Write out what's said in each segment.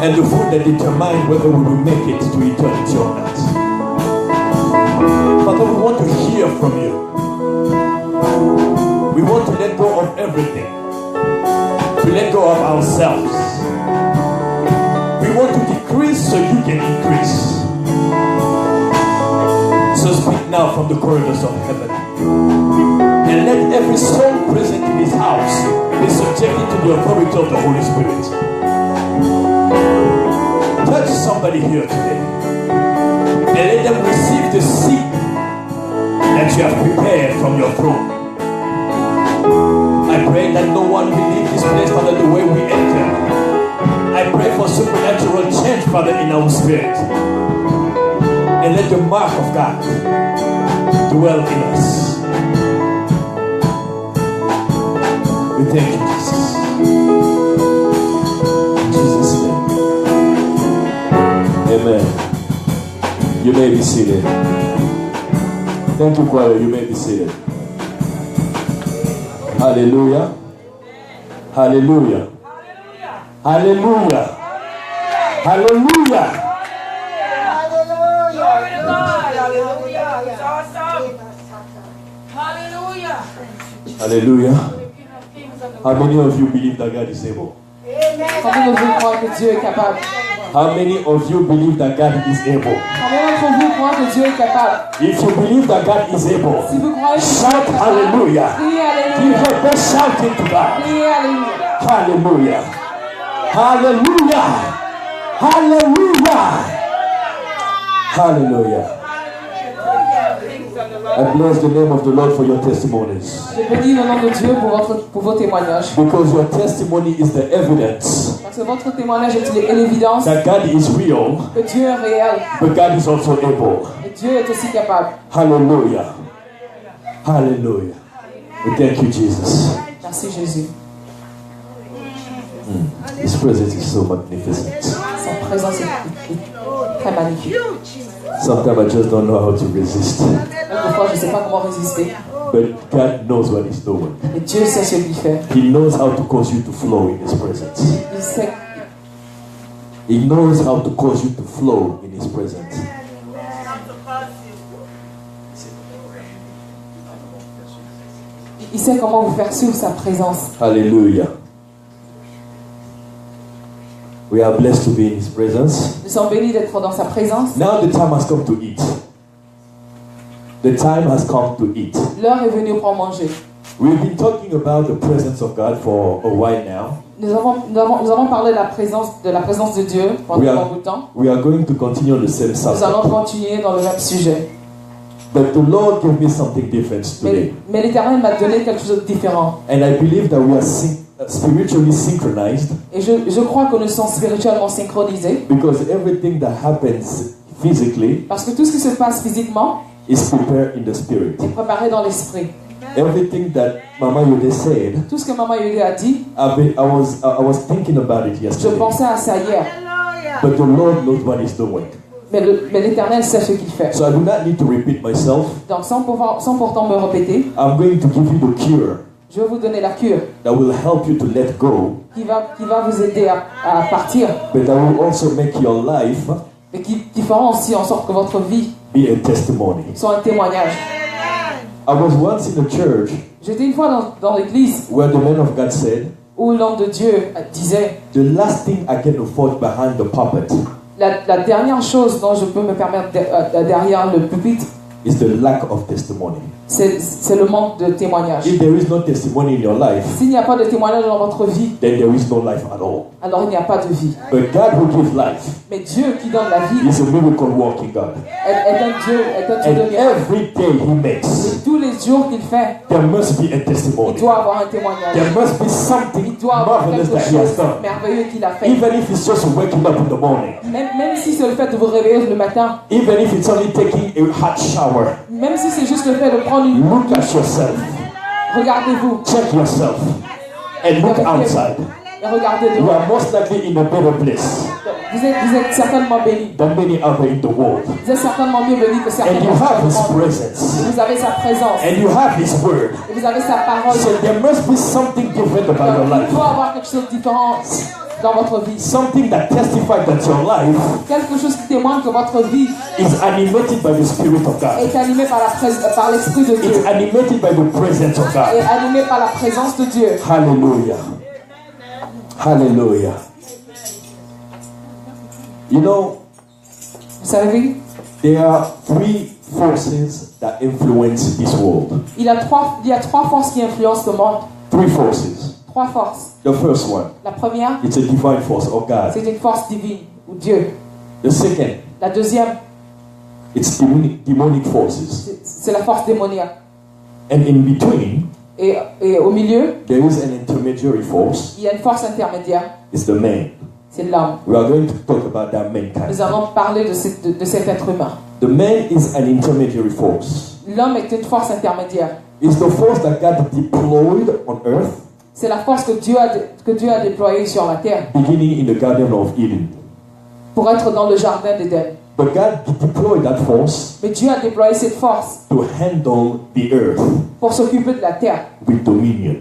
And the food that determines whether we will make it to eternity or not. Father, we want to hear from you. We want to let go of everything. To let go of ourselves. We want to decrease so you can increase. So speak now from the corridors of heaven. And let every soul present in this house be subjected to the authority of the Holy Spirit. Touch somebody here today and let them receive the seed that you have prepared from your throne. I pray that no one will leave this place, Father, the way we enter. I pray for supernatural change, Father, in our spirit. And let the mark of God dwell in us. We thank you, Jesus. In Jesus' name. Amen. You may be seated. Thank you, choir. You may be seated. Hallelujah. Hallelujah. Hallelujah. Hallelujah. Hallelujah. How many of you believe that God is able? Combien de vous croient que Dieu est capable? How many of you believe that God is able? Combien d'entre vous croient que Dieu est capable? If you believe that God is able, Si vous croyez que Dieu shout est capable, hallelujah. criez Give alléluia. your best shouting to God. Criez alléluia. Hallelujah. Hallelujah. Hallelujah. Hallelujah. I bless the name of the Lord for your testimonies. Je bénis le nom de Dieu pour vos témoignages. Because your testimony is the evidence Parce que votre témoignage est l'évidence that God is real, que Dieu est réel but God is also able. et Dieu est aussi capable. Hallelujah. Hallelujah. We thank you, Jesus. Merci Jésus. His presence is so magnificent. Sa présence est très magnifique. Sometimes I just don't know how to resist. Quelquefois, je ne sais pas comment résister. But God knows what He's doing. Et Dieu sait ce qu'il fait. He knows how to cause you to flow in His presence. Il sait, He knows how to cause you to flow in His presence. il sait comment vous faire suivre sa présence. Hallelujah. We are blessed to be in His presence. Nous sommes bénis d'être dans sa présence. Now the time has come to eat. The time has come to eat. L'heure est venue pour manger. We've been talking about the presence of God for a while now. Nous avons parlé de la présence de Dieu pendant beaucoup de temps. We are going to continue on the same subject. Nous allons continuer dans le même sujet. But the Lord gave me something different today. Mais l'Éternel m'a donné quelque chose de différent. And I believe that we are spiritually synchronized. Et je crois que nous sommes spirituellement synchronisés. Because everything that happens physically Parce que tout ce qui se passe physiquement is prepared in the spirit. est préparé dans l'esprit. Everything that Mama Yode said, Tout ce que Maman Yode a dit, I was thinking about it je yesterday. pensais à ça hier. But the Lord knows what He's doing. Mais l'Éternel sait ce qu'il fait. So I do not need to repeat myself. Donc sans pourtant me répéter, I'm going to give you the cure je vais vous donner la cure that will help you to let go, qui va vous aider à partir, but that will also make your life et qui fera aussi en sorte que votre vie be a testimony. soit un témoignage. I was once in a church J'étais une fois dans l'église where the man of God said, où l'homme de Dieu disait the last thing I can afford behind the pulpit la dernière chose dont je peux me permettre derrière le pupitre, is the lack of testimony. c'est le manque de témoignage. If there is no testimony in your life, S'il n'y a pas de témoignage dans votre vie, then there is no life at all. alors il n'y a pas de vie. But God who gives life Mais Dieu qui donne la vie is a miracle working God. est un Dieu And de miracle. every day He makes, Et tous les jours qu'il fait, there must be a il testimony. doit avoir un témoignage. There must be something Il doit avoir marvelous quelque that He has chose done. merveilleux qu'il a fait. Even if it's just waking up in the morning, Même si c'est le fait de vous réveiller le matin, even if it's only taking a hot shower, même si c'est juste le fait de prendre une look at yourself, regardez-vous check yourself, and look outside. et regardez You dehors. are most likely in a better place Vous êtes certainement béni. than many other in the world. Vous êtes certainement mieux béni que certaines And you have His personnes. presence, Vous avez sa présence and you have His word. et vous avez sa parole. So there must be something different about your Il life. doit avoir quelque chose de différent dans votre vie. Something that testifies that your life Quelque chose qui témoigne que votre vie is animated by the Spirit of God. est animée par l'Esprit de Dieu. It's animated by the presence of Est God. animée par la présence de Dieu. Hallelujah. Hallelujah. You know, Vous savez, there are three forces that influence this world. il y a trois forces qui influencent le monde. Three forces. Trois forces. The first one, La première, it's a divine force of God. c'est une force divine ou Dieu. The second, La deuxième, it's demonic forces. c'est la force démoniaque. And in between, Et au milieu, there is an intermediary force. il y a une force intermédiaire. It's the man. C'est l'homme. We are going to talk about that mankind. Nous allons parler de cet être humain. The man is an intermediary force. L'homme est une force intermédiaire. It's the force that God deployed on earth, C'est la force que Dieu a déployée sur la terre beginning in the Garden of Eden. pour être dans le jardin d'Éden. But God deployed that force Mais Dieu a déployé cette force to handle the earth pour s'occuper de la terre with dominion.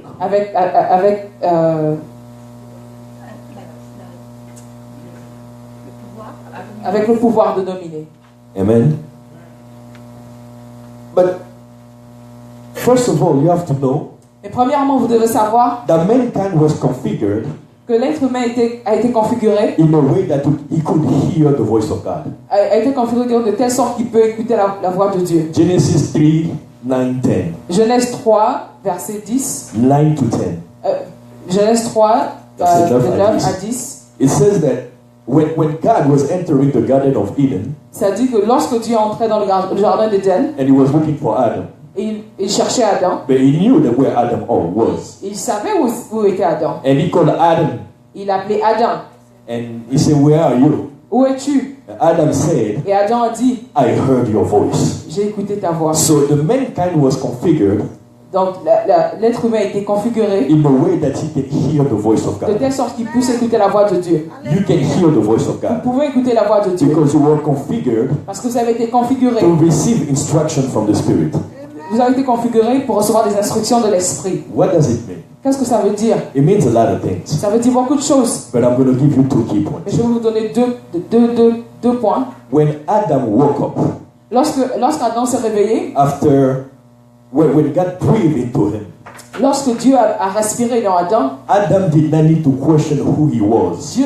avec le pouvoir de dominer. Amen. But first of all, you have to know Mais premièrement, vous devez savoir that mankind was configured que l'être humain a été configuré, in a way that he could hear the voice of God. a été configuré de telle sorte qu'il peut écouter la voix de Dieu. Genesis 3, 9, 10. Genèse 3, verset 10. 9 to 10. Genèse 3, Verset de 9 à 9 10. à 10. It says that when God was entering the Garden of Eden Ça dit que lorsque Dieu entrait dans le jardin d'Éden, and he was looking for Adam, et il cherchait Adam, but he knew that where Adam was. il savait où était Adam. And he called Adam Il appelait Adam. and he said, "Where are you?" Où es-tu? And Adam said, Et Adam a dit, "I heard your voice." j'ai écouté ta voix. So the mankind was configured Donc l'être humain a été configuré in a way that he can hear the voice of de God. telle sorte qu'il puisse écouter la voix de Dieu. You can hear the voice of Vous God pouvez écouter la voix de Dieu because you were configured parce que vous avez été configuré. to receive instruction from the Spirit. Vous avez été configuré pour recevoir des instructions de l'esprit. What does it mean? Qu'est-ce que ça veut dire? It means a lot of things, Ça veut dire beaucoup de choses. but I'm going to give you two key Mais points. je vais vous donner deux points. When Adam woke up, Lorsqu'Adam s'est réveillé, when God breathed into him, lorsque Dieu a respiré dans Adam, Adam did not need to question who he was.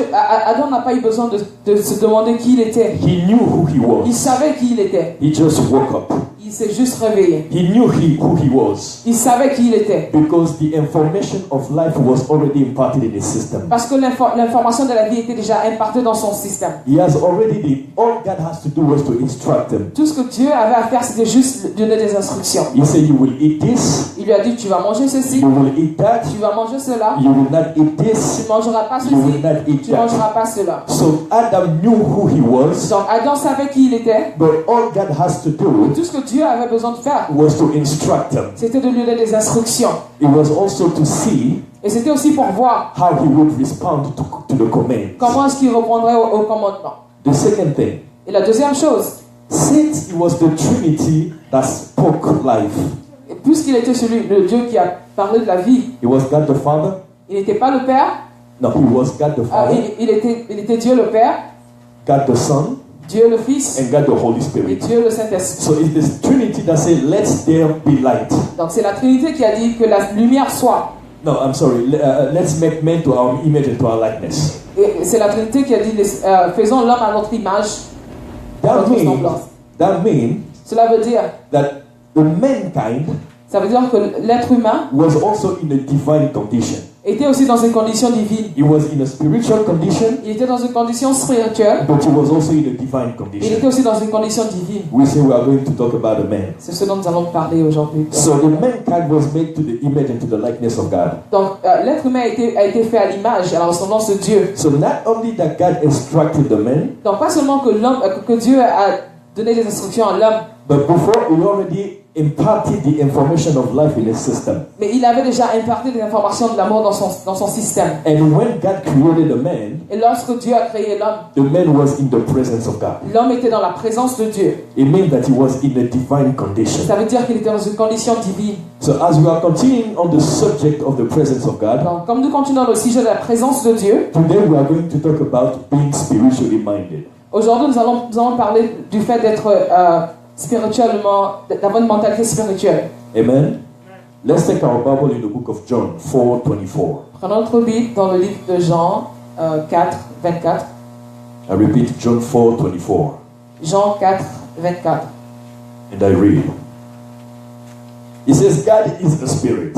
Adam n'a pas eu besoin de se demander qui il était. He knew who he Il was. savait qui il était. He just woke up. Il s'est juste réveillé. He knew who he was Il savait qui il était. because the information of life was already imparted in his system. Parce que l'information de la vie était déjà impartée dans son système. He has already all God has to do was to instruct him. Tout ce que Dieu avait à faire, c'était juste donner des instructions. He said, "You will eat this. Il lui a dit, tu vas manger ceci, You will eat that. tu vas manger cela, You will not eat this. tu ne mangeras pas You will ceci, not eat tu ne mangeras that." pas cela. So Adam knew who he was, Donc Adam savait qui il était. but all God has to do Tout ce que Dieu avait besoin de faire, was to instruct him. c'était de lui donner des instructions. It was also to see Et c'était aussi pour voir how he would respond to the command. comment est-ce qu'il répondrait au commandement. The second thing, Et la deuxième chose, since it was the Trinity that spoke life, et puisqu'il était le Dieu qui a parlé de la vie, it was God the Father. il n'était pas le Père, No, he was God the Father, il était Dieu le Père, God the Son, Dieu le Fils and God the Holy et Spirit. Dieu le Saint-Esprit. So it's this Trinity that says, let there be light. Donc c'est la Trinité qui a dit que la lumière soit. No, I'm sorry. Let's make man to our image and to our likeness. Et c'est la Trinité qui a dit faisons l'homme à notre image, à That notre semblance. means Cela veut dire, that the mankind ça veut dire que l'être humain was also in a divine condition. était aussi dans une condition divine. He was in a spiritual condition, Il était dans une condition spirituelle, but he was also in a divine mais il était condition. aussi dans une condition divine. We say we are going to talk about a man. C'est ce dont nous allons parler aujourd'hui. So the mankind was made to the image and to the likeness of God. Donc l'être humain a été fait à l'image, à la ressemblance de Dieu. So not only that God instructed the man, Donc pas seulement que que Dieu a donné des instructions à l'homme, but before he already imparted the information of life in his system. mais il avait déjà imparti des informations de l'amour dans son système. And when God created a man, Et lorsque Dieu a créé l'homme, the man was in the presence of God. l'homme était dans la présence de Dieu. It means that he was in a divine condition. Ça veut dire qu'il était dans une condition divine. So as we are continuing on the subject of the presence of God, Donc, comme nous continuons le sujet de la présence de Dieu, today we are going to talk about being spiritually minded. aujourd'hui nous allons parler du fait d'être spirituellement, d'avoir une mentalité spirituelle. Amen. Let's take our Bible in the book of John 4:24. Prenons notre Bible dans le livre de Jean 4, 24. I repeat, John 4:24. Jean 4, 24. And I read. It says, God is a spirit,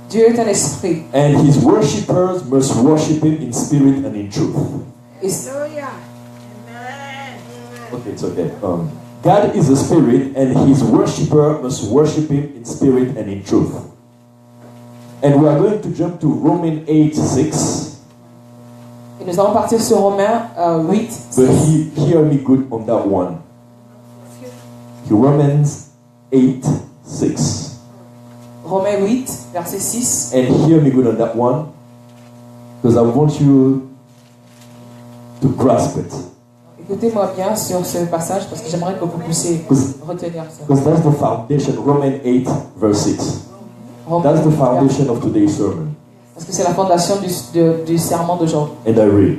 Dieu est un esprit. and his worshippers must worship him in spirit and in truth. Et Okay, it's okay. God is a spirit, and his worshipper must worship him in spirit and in truth. And we are going to jump to Romans 8:6. et nous allons partir sur Romains 8. But hear me good on that one. Romans 8:6. Romains 8, verset 6. And hear me good on that one, because I want you to grasp it. Écoutez-moi bien sur ce passage parce que j'aimerais que vous puissiez retenir ça. Because that's the foundation, Romans 8, verse 6. That's the foundation of today's sermon. Parce que c'est la fondation du sermon d'aujourd'hui. And I read.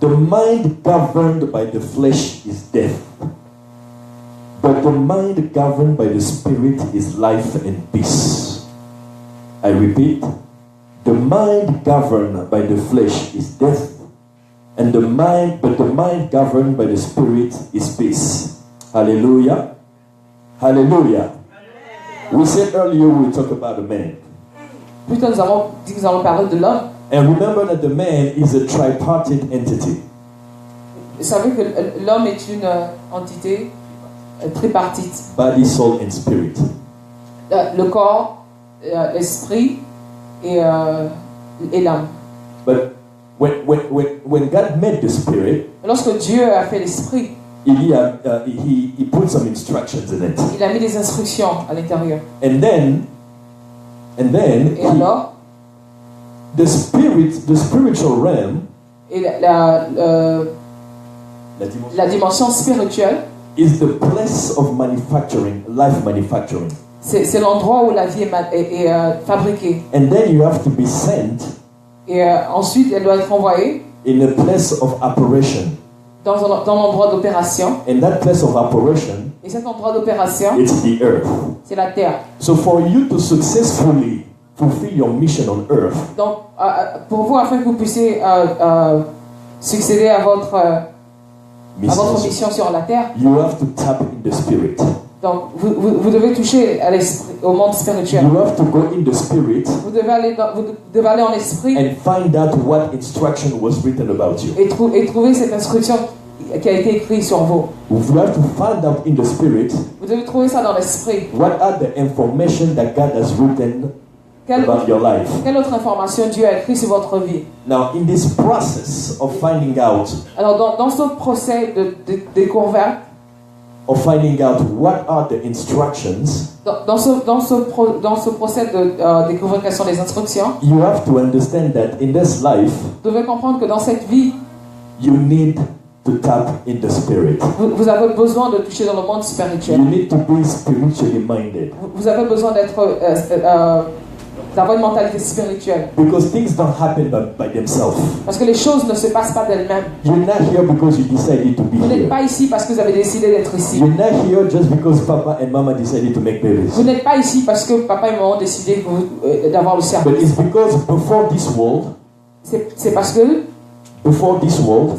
The mind governed by the flesh is death, but the mind governed by the spirit is life and peace. I repeat. The mind governed by the flesh is death, but the mind governed by the spirit is peace. Hallelujah. Hallelujah. We said earlier we will talk about a man. Plus tard, nous avons dit que nous allons parler de l'homme. And remember that the man is a tripartite entity. Vous savez que l'homme est une entité tripartite. Body, soul, and spirit. Le corps, l'esprit et l'âme. But when God made the spirit, Lorsque Dieu a fait l'esprit, he put some instructions in it. il a mis des instructions à l'intérieur. And then Et alors, the spiritual realm, et la dimension spirituelle, is the place of manufacturing, life manufacturing. c'est l'endroit où la vie est fabriquée. And then you have to be sent Et ensuite, elle doit être envoyée in a place of operation. dans l'endroit d'opération. And that place of operation, Et cet endroit d'opération, it's the earth. c'est la terre. So for you to successfully fulfill your mission on earth, Donc, pour vous, afin que vous puissiez succéder à votre mission sur la terre, you have to tap in the spirit. donc vous devez toucher à l'esprit, au monde spirituel. You have to go in the spirit Vous devez aller en esprit and find out what instruction was written about you. et trouver cette instruction qui a été écrite sur vous. You have to find out in the spirit Vous devez trouver ça dans l'esprit. what are the information that God has written about your life. Quelle autre information Dieu a écrit sur votre vie? Now, in this process of finding out, Alors, dans ce procès de découverte, of finding out what are the instructions, dans ce procès de découvrir quelles sont les instructions, you have to understand that in this life, vous devez comprendre que dans cette vie, you need to tap in the spirit. vous avez besoin de toucher dans le monde spirituel. You need to be spiritually minded. Vous avez besoin d'être d'avoir une mentalité spirituelle. Because things don't happen by themselves. Parce que les choses ne se passent pas d'elles-mêmes. You're not here because you decided to be Vous n'êtes here. pas ici parce que vous avez décidé d'être ici. You're not here just because Papa and Mama decided to make babies. Vous n'êtes pas ici parce que papa et maman ont décidé d'avoir le But service. it's because before this world, C'est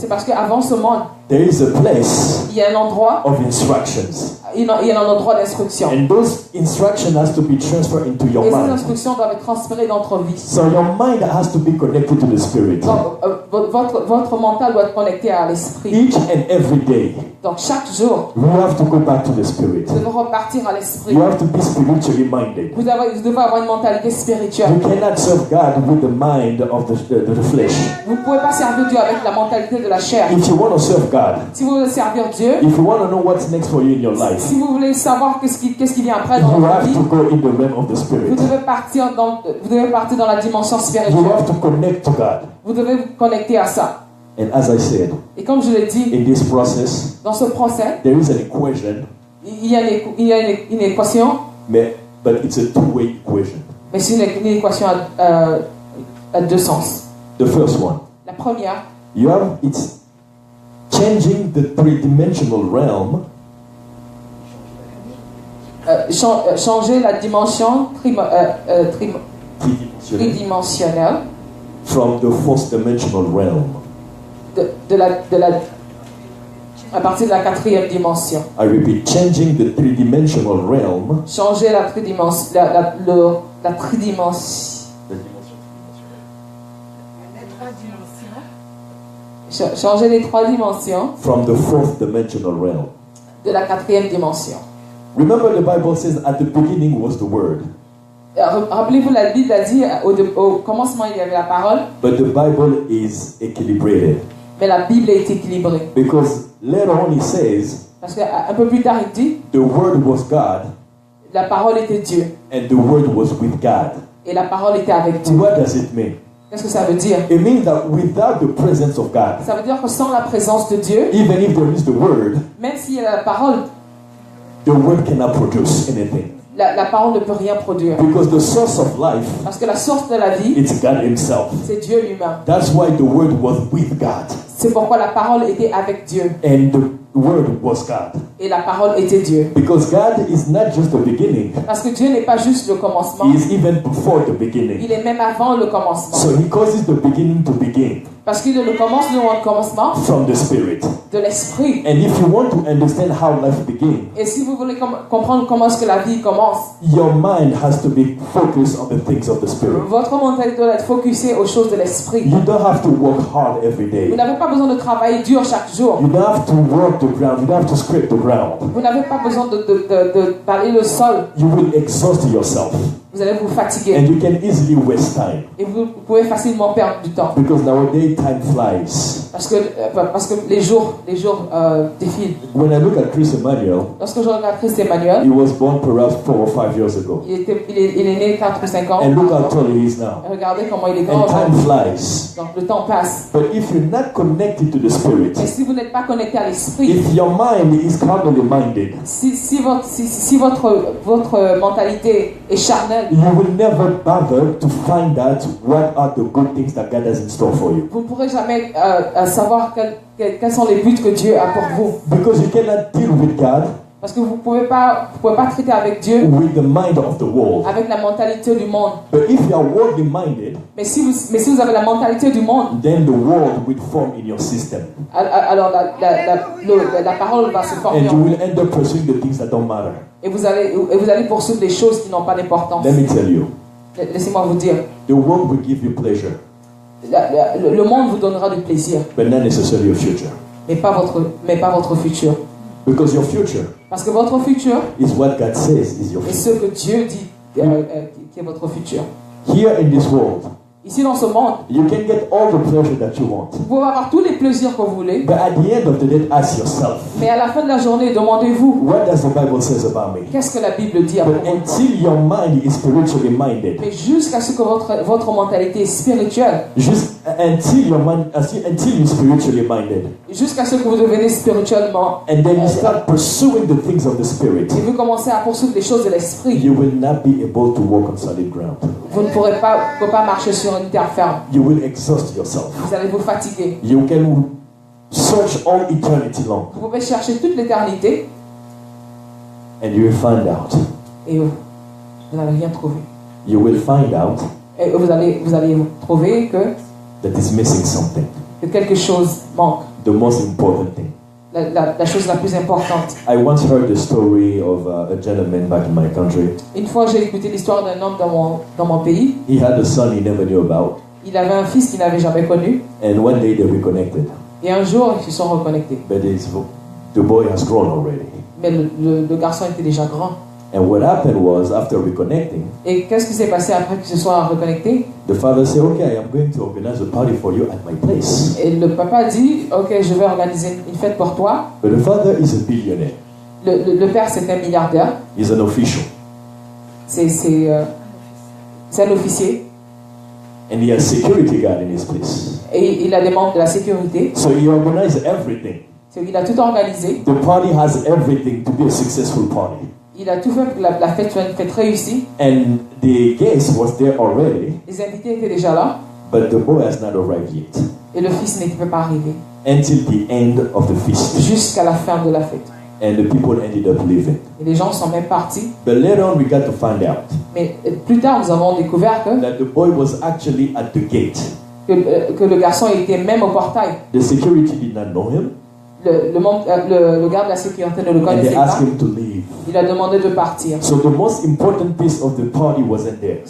parce que qu'avant ce monde, there is a place il y a un endroit, of instructions. il y a un endroit d'instruction. And those instructions has to be transferred into your Et ces mind. instructions doivent être transférées dans notre vie. So your mind has to be connected to the Spirit. Donc, votre mental doit être connecté à l'esprit. Each and every day, Donc chaque jour, you have to go back to the Spirit. vous devez repartir à l'esprit. You have to be spiritually minded. Vous devez avoir une mentalité spirituelle. You cannot serve God with the mind of the flesh. Vous ne pouvez pas servir Dieu avec la mentalité de la chair. If you want to serve God, Si vous voulez servir Dieu, if you want to know what's next for you in your life, si vous voulez savoir qu'est-ce qui vient après dans you votre have vie, to go in the realm of the vous Spirit. devez partir dans la dimension You spirituelle. have to connect to God. Vous devez vous connecter à ça. And as I said, Et comme je l'ai dit, in this process, dans ce procès, there is an equation, il y a une équation, but it's a two-way equation. mais c'est une équation à deux sens. The first one, La première, it's changing the three-dimensional realm changer la dimension tridimensionnelle from the fourth-dimensional realm. À partir de la quatrième dimension. I repeat, changing the three-dimensional realm. Changer la tridimension. La tridimension. Changer les trois dimensions. From the fourth-dimensional realm. De la quatrième dimension. Remember, the Bible says, "At the beginning was the Word." Rappelez-vous, la Bible a dit au commencement il y avait la parole. But the Bible is equilibrated. Mais la Bible est équilibrée. Because later on it says, Parce qu'un peu plus tard il dit, the Word was God, la parole était Dieu. and the Word was with God. Et la parole était avec Dieu. What does it mean? Qu'est-ce que ça veut dire? It means that without the presence of God, Ça veut dire que sans la présence de Dieu, even if there is the Word, même s'il y a la parole, the Word cannot produce anything. la parole ne peut rien produire. Because the source of life, Parce que la source de la vie, it's God Himself. c'est Dieu lui-même. That's why the Word was with God, C'est pourquoi la parole était avec Dieu. and the Word was God. Et la parole était Dieu. Because God is not just the beginning, Parce que Dieu n'est pas juste le commencement, He is even before the beginning. il est même avant le commencement. So He causes the beginning to begin Parce qu'il le commencement from the Spirit. de l'esprit. And if you want to understand how life begins, Et si vous voulez comprendre comment est-ce que la vie commence, your mind has to be focused on the things of the Spirit. votre mentalité doit être focusée aux choses de l'esprit. You don't have to work hard every Vous day. n'avez pas besoin de travailler dur chaque jour. You don't have to work the ground. You don't have to scrape the ground. Vous n'avez pas besoin de balayer le sol. You will exhaust yourself. Vous allez vous fatiguer. And you can easily waste time. Et vous pouvez facilement perdre du temps. Because nowadays time flies. Parce que les jours défilent. When I look at Chris Emmanuel, Lorsque je regarde Christ Emmanuel, he was born perhaps 4 or 5 years ago. il est né 4 ou 5 ans. And look how tall he is now. Regardez comment il est grand And time aujourd'hui. flies. Donc le temps passe. But if you're not connected to the Spirit, Mais si vous n'êtes pas connecté à l'esprit, if your mind is carnally minded, si votre mentalité est charnelle, you will never bother to find out what are the good things that God has in store for you. vous ne pourrez jamais savoir quels sont les buts que Dieu a pour vous. Because you cannot deal with God Parce que vous pouvez pas traiter avec Dieu with the mind of the world. avec la mentalité du monde. But if you are worldly minded, Mais si vous avez la mentalité du monde, then the world will form in your system. alors la parole va se former And en you vous. will end up pursuing the things that don't matter. Et vous allez poursuivre des choses qui n'ont pas d'importance. Let me tell you, Laissez-moi vous dire, the world will give you pleasure, le monde vous donnera du plaisir, but not necessarily your future. mais pas votre futur. Because your future Parce que votre futur is what God says is your est future. ce que Dieu dit qui est votre futur. Here in this world, Ici dans ce monde, you can get all the pleasure that you want. vous pouvez avoir tous les plaisirs que vous voulez. But at the end of the day, ask yourself, Mais à la fin de la journée, demandez-vous, what does the Bible says about me? qu'est-ce que la Bible dit à propos But de moi? until your mind is spiritually minded, Mais jusqu'à ce que votre mentalité est spirituelle, until you're spiritually minded, jusqu'à ce que vous devenez spirituellement, and then you start pursuing the things of the Spirit, et vous commencez à poursuivre les choses de l'esprit, you will not be able to walk on solid ground. vous ne pourrez pas marcher sur une terre ferme. You will exhaust yourself. Vous allez vous fatiguer. You can search all eternity long, Vous pouvez chercher toute l'éternité and you will find out. et vous n'allez rien trouver. You will find out Et vous allez trouver que that is missing something. quelque chose manque. The most important thing. La chose la plus importante. I once heard the story of a gentleman back in my country. Une fois, j'ai écouté l'histoire d'un homme dans mon pays. He had a son he never knew about, Il avait un fils qu'il n'avait jamais connu. and one day they reconnected. Et un jour, ils se sont reconnectés. But the boy has grown already. Mais le garçon était déjà grand. And what happened was, after reconnecting, Et qu'est-ce qui s'est passé après qu'ils se soient reconnectés? the father said, "Okay, I'm going to organize a party for you at my place." Et le papa a dit, ok, je vais organiser une fête pour toi. But the father is a billionaire. Le père, c'est un milliardaire. He's an official. C'est un officier. And he has security guard in his place. Et il a des membres de la sécurité. So he organized everything. Il a tout organisé. The party has everything to be a successful party. Il a tout fait pour que la fête soit une fête réussie. And the guest was there already, Les invités étaient déjà là. but the boy has not arrived yet. Et le fils n'était pas arrivé. Until the end of the feast. Jusqu'à la fin de la fête. And the people ended up leaving. Et les gens sont même partis. But later on we got to find out Mais plus tard, nous avons découvert that the boy was actually at the gate. que le garçon était même au portail. The security did not know him, Le garde de la sécurité ne le and connaissait they pas. asked him to leave. Il a demandé de partir. So the most important piece of the party wasn't there.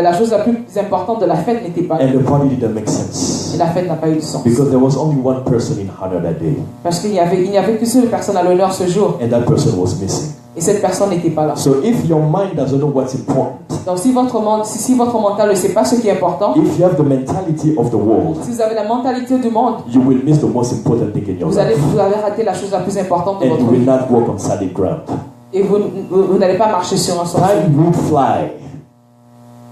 La chose la plus importante de la fête n'était pas là. And the party didn't make sense. Et la fête n'a pas eu de sens. Because there was only one person in honor that day. Parce qu'il n'y avait qu'une seule personne à l'honneur ce jour. And that person was missing. Et cette personne n'était pas là. So if your mind doesn't know what's important, Donc si votre mental ne sait pas ce qui est important, if you have the mentality of the world, si vous avez la mentalité du monde, you will miss the most important thing in your vous life. allez rater la chose la plus importante de And you votre will vie. not walk on solid ground. Et vous n'allez pas marcher sur un sol. Time will fly.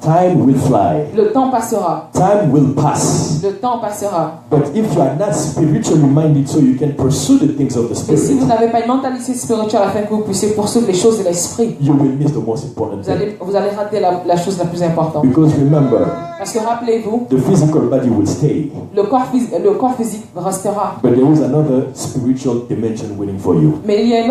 Time will fly. Le temps passera. Time will pass. Le temps passera. But if you are not spiritually minded so you can pursue the things of the Mais si vous Spirit, n'avez pas une mentalité spirituelle afin que vous puissiez poursuivre les choses de l'esprit, you will miss the most important vous thing. allez rater la chose la plus importante. Because remember, Parce que rappelez-vous, the physical body will stay, le corps physique restera. but there is another spiritual dimension waiting for you. Mais il y a une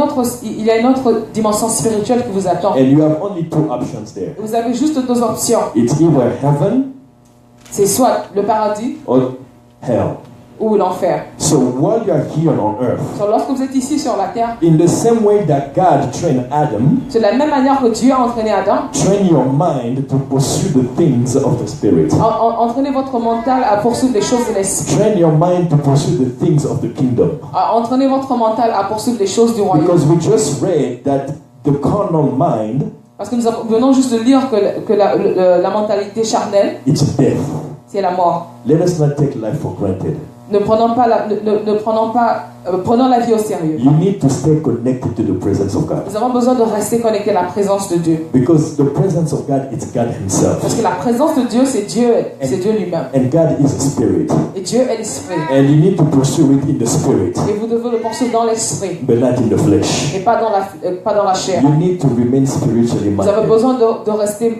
autre dimension spirituelle qui vous attend. And you have only two options there. Vous avez juste deux options. It's either heaven C'est soit le paradis or hell. ou l'enfer. So while you are here on earth, Donc, lorsque vous êtes ici sur la terre, in the same way that God trained Adam, c'est de la même manière que Dieu a entraîné Adam. train your mind to pursue the things of the Spirit. Entraînez votre mental à poursuivre les choses de l'esprit. Train your mind to pursue the things of the kingdom. Entraînez votre mental à poursuivre les choses du royaume. Because we just read that the carnal mind, Parce que nous venons juste de lire que la mentalité charnelle, it's death. c'est la mort. Let us not take life for granted. Prenons la vie au sérieux. You need to stay connected to the presence of God. Nous avons besoin de rester connectés à la présence de Dieu. Because the presence of God is God Himself. Parce que la présence de Dieu, c'est Dieu lui-même. And God is a spirit. Et Dieu est l'esprit. And you need to pursue it in the spirit, Et vous devez le poursuivre dans l'esprit. but not in the flesh. Et pas dans la chair. You need to remain spiritually Vous avez minded. besoin de rester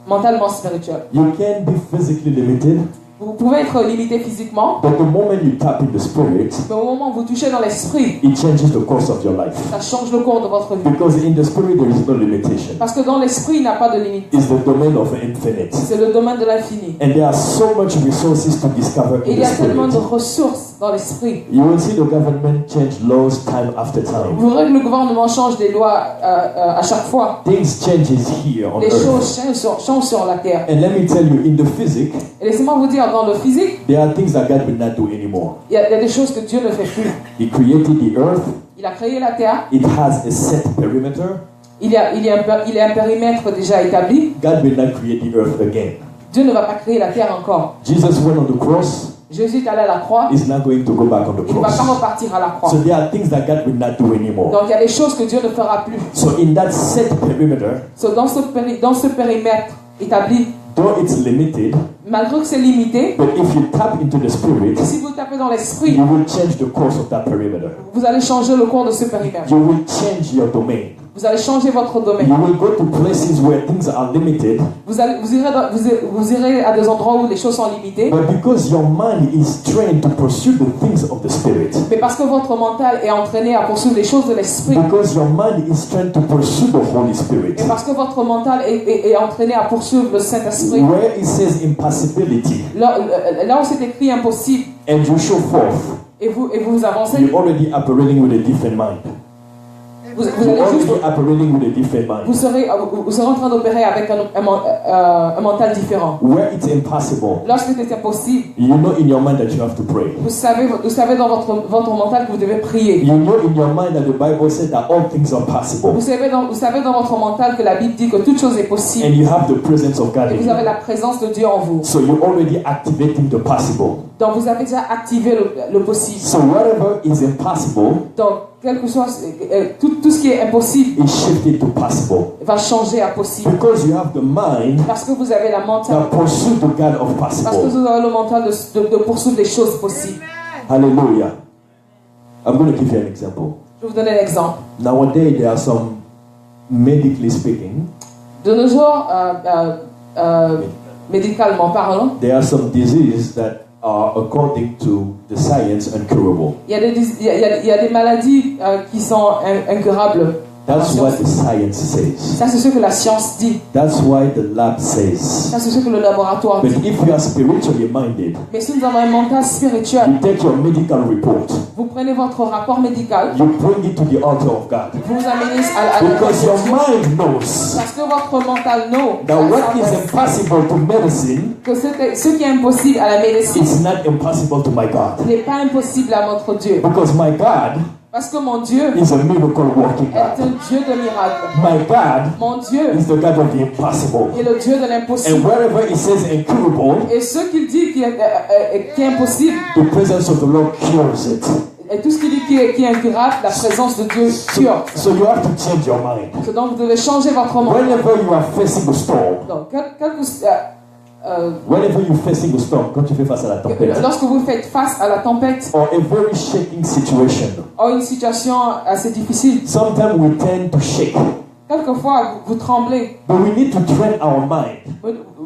mentalement spirituel. You can be physically limited, Vous pouvez être limité physiquement, but the moment you tap in the spirit, mais au moment où vous touchez dans l'esprit, it changes the course of your life. ça change le cours de votre vie. Because in the spirit there is no limitation. Parce que dans l'esprit, il n'y a pas de limite. It's the domain of infinite. C'est le domaine de l'infini. And there are so much resources to discover Et in il y the a tellement de spirit. ressources dans l'esprit. You will see the government change laws time after time. Vous verrez que le gouvernement change des lois à chaque fois. Things changes here on Les earth. choses changent sur la terre. And let me tell you, in the physic, Et laissez-moi vous dire, dans le physique, there are things that God will not do anymore. il y a des choses que Dieu ne fait plus. He created the earth. Il a créé la terre. It has a set perimeter. il y a un périmètre déjà établi. God will not create the earth again. Dieu ne va pas créer la terre encore. Jesus went on the cross. Jésus est allé à la croix. He's not going to go back on the Il ne va cross. pas repartir à la croix. So there are things that God will not do anymore. Donc il y a des choses que Dieu ne fera plus. So in that set perimeter, So, dans ce périmètre établi, though it's limited, malgré que c'est limité, but if you tap into the spirit, si vous tapez dans l'esprit, you will change the course of that perimeter. vous allez changer le cours de ce périmètre. You will change your domain. Vous allez changer votre domaine. You will go to places where things are limited. Vous irez à des endroits où les choses sont limitées. But because your mind is trained to pursue the things of the spirit, Mais parce que votre mental est entraîné à poursuivre les choses de l'esprit. because your mind is trained to pursue the Holy Spirit, Et parce que votre mental est entraîné à poursuivre le Saint-Esprit. where it says impossibility, Là où c'est écrit impossible, and you show forth, et vous avancez, you're already operating with a different mind. vous You're allez juste, already operating with a different mind. vous serez en train d'opérer avec un mental différent. Where it's impossible, Lorsque c'est impossible, you know in your mind that you have to pray. vous savez dans votre mental que vous devez prier. You know in your mind that the Bible said that all things are possible, Vous savez dans votre mental que la Bible dit que toute chose est possible. and you have the presence of God Et in vous avez you. la présence de Dieu en vous. So you're already activating the possible. Donc vous avez déjà activé le possible. So whatever is impossible Donc quelque chose, tout ce qui est impossible is shifted to possible, va changer à possible. because you have the mind Parce que vous avez la mentale. that pursues the God of Parce que possible. vous avez le mental de poursuivre les choses possibles. Hallelujah. I'm going to give you an example. Je vais vous donner un exemple. Nowadays, there are some, medically speaking, De nos jours, médicalement parlant, there are some diseases that are, according to the science, incurable. il y a des maladies qui sont incurables. That's what the science says. Ça, c'est ce que la science dit. That's why the lab says. Ça, c'est ce que le laboratoire But dit. if you are spiritually minded, Mais si nous avons un mental spirituel, you take your medical report, vous prenez votre rapport médical, you bring it to the altar of God. vous amenez à la Because your Dieu. mind knows Parce que votre mental that what is impossible to medicine que ce qui est impossible à la médecine is not impossible to my God. n'est pas impossible à notre Dieu. Because my God Parce que mon Dieu is a miracle working est God. un Dieu de miracles. My God Mon Dieu is the God of the impossible. est le Dieu de And l'impossible. wherever it says incurable, Et ce qu'il dit qui est impossible, the presence of the Lord cures it. et tout ce qu'il dit qui est incurable, la présence de Dieu cure. So you have to change your mind. Donc vous devez changer votre mental. Whenever you are facing a storm, Donc, whenever you're facing a storm, quand tu fais face à la tempête, lorsque vous faites face à la tempête or a very shaking situation, ou une situation assez difficile, sometimes we tend to shake. quelquefois vous tremblez. But we need to train our mind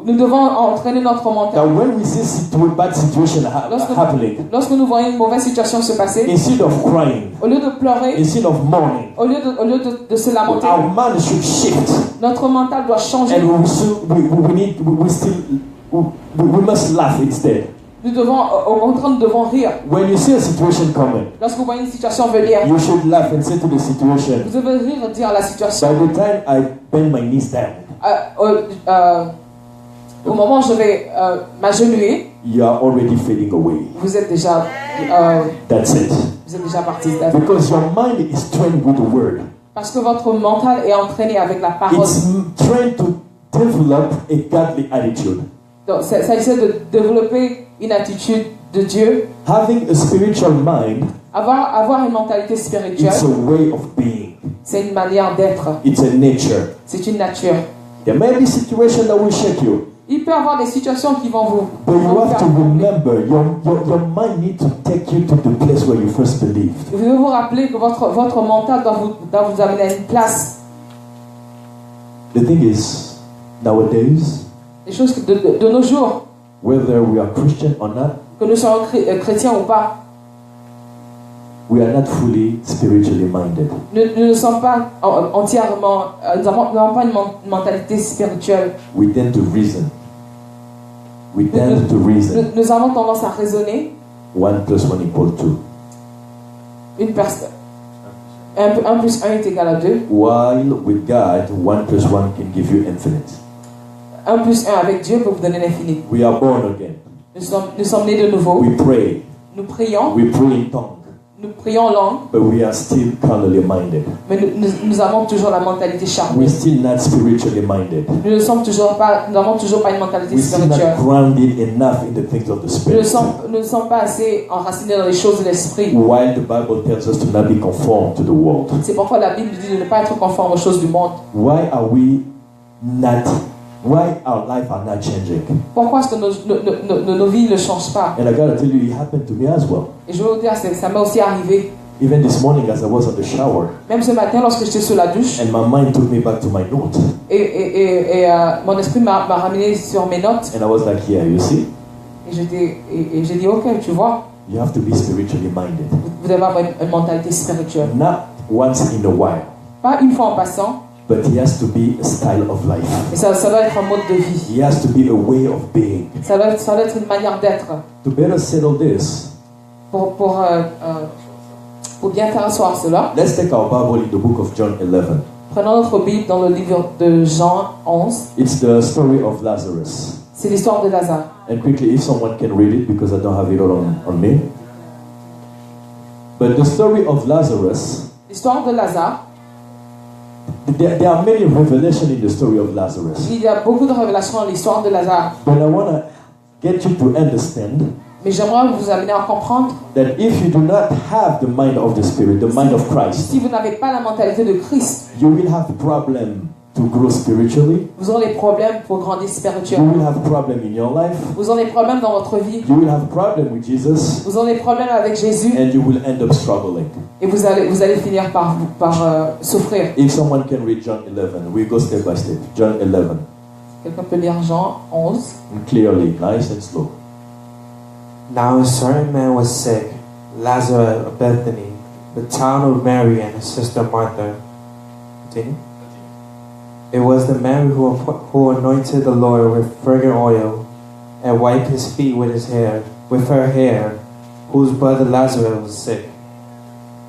Nous devons entraîner notre that mental. when we see bad situation happening, Lorsque nous voyons une mauvaise situation se passer, instead of crying, au lieu de pleurer, instead of mourning, au lieu de se lamenter, our mind should shift, notre mental doit changer. and we must laugh instead. Nous devons, au contraire, nous devons rire. When you see a situation coming, Lorsque vous voyez une situation venir, you should laugh and say to the situation, vous devez rire et dire à la situation. by the time I bend my knees down, Au moment où je vais m'agenouiller, you are already fading away. vous êtes déjà That's it. parti. Because your mind is trained with the word. Parce que votre mental est entraîné avec la parole. It's trained to develop a godly attitude. Donc, ça essaie de développer une attitude de Dieu. Having a spiritual mind, Avoir une mentalité spirituelle, it's a way of being. c'est une manière d'être. It's a nature. C'est une nature. There may be situations that will shake you, Il peut y avoir des situations qui vont vous but you have faire to trembler. remember your mind needs to take you to the place where you first believed. Vous devez vous rappeler que votre mental doit vous amener à une place. The thing is, nowadays, Les choses de nos jours, whether we are Christian or not, que nous soyons chrétiens ou pas, we are not fully spiritually minded. nous ne sommes pas entièrement, nous n'avons pas une mentalité spirituelle. We tend to reason. We tend to reason. Nous avons tendance à raisonner 1 plus 1 equals 2. une personne. 1 plus 1 est égal à 2. While with God, 1 plus 1 can give you infinite. 1 plus 1 avec Dieu peut vous donner l'infini. We are born again. Nous sommes nés de nouveau. We pray. Nous prions. We pray in tongues. Nous prions en langue, but we are still carnally minded. mais nous avons toujours la mentalité charnelle. We're still not spiritually minded. Nous n'avons toujours pas une mentalité We're still spirituelle. not grounded enough in the things of the Spirit. Nous ne sommes pas assez enracinés dans les choses de l'esprit. While the Bible tells us to not be conformed to the world. C'est pourquoi la Bible dit de ne pas être conforme aux choses du monde. Why our life are not changing? Pourquoi est-ce que nos vies ne changent pas? And I gotta tell you, it happened to me as well. Et je veux vous dire, ça m'est aussi arrivé. Even this morning as I was on the shower. Même ce matin, lorsque j'étais sous la douche. And my mind took me back to my note. Et mon esprit m'a ramené sur mes notes. And I was like, yeah, you see? Et j'ai dit, ok, tu vois. You have to be spiritually minded. Vous devez avoir une mentalité spirituelle. Not once in a while. Pas une fois en passant. But it has to be a style of life. Et ça doit être un mode de vie. It has to be a way of being. Ça doit être une manière d'être. To better settle this, pour bien faire asseoir cela, let's take our Bible in the book of John 11. Prenons notre Bible dans le livre de Jean 11. It's the story of Lazarus. C'est l'histoire de Lazare. And quickly, if someone can read it, because I don't have it all on me. But the story of Lazarus. L'histoire de Lazare. There are many revelations in the story of Lazarus. Il y a beaucoup de révélations dans l'histoire de Lazare. But I want to get you to understand. Mais j'aimerais vous amener à comprendre That if you do not have the mind of the Spirit, the mind of Christ, si vous n'avez pas la mentalité de Christ, you will have problem to grow spiritually. Vous aurez des problèmes pour grandir You spirituellement. will have problem in your life. Vous aurez des problèmes dans votre vie. You will have problem with Jesus, Vous aurez des problèmes avec Jésus and you will end up struggling. et vous allez finir par souffrir. If someone can read John 11, we go step by step. John 11, Quelqu'un peut lire Jean 11. and clearly, nice and slow. Now a certain man was sick, Lazarus of Bethany, the town of Mary and his sister Martha. Continue. It was the Mary who anointed the Lord with fragrant oil and wiped his feet with her hair, whose brother Lazarus was sick.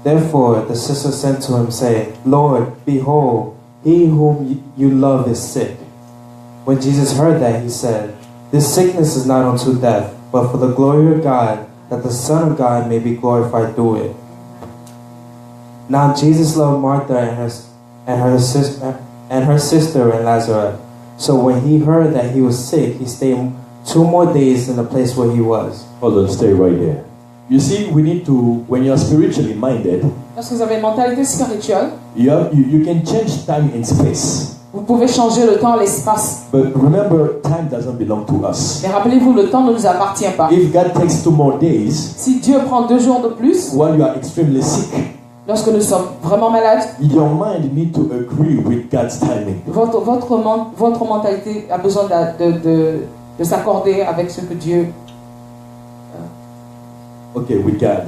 Therefore the sister sent to him, saying, Lord, behold, he whom you love is sick. When Jesus heard that, he said, This sickness is not unto death, but for the glory of God, that the Son of God may be glorified through it. Now Jesus loved Martha and her sister and Lazarus. So when he heard that he was sick, he stayed 2 more days in the place where he was. Hold on, stay right there. You see, we need to, when you're spiritually minded, Lorsque vous avez une mentalité spirituelle, you can change time and space. vous pouvez changer le temps et l'espace. But remember, time doesn't belong to us. Mais rappelez-vous, le temps ne nous appartient pas. If God takes 2 more days, Si Dieu prend 2 jours de plus, while you are extremely sick, lorsque nous sommes vraiment malades, your mind needs to agree with God's timing. votre mentalité a besoin de s'accorder avec ce que Dieu... Okay, with God.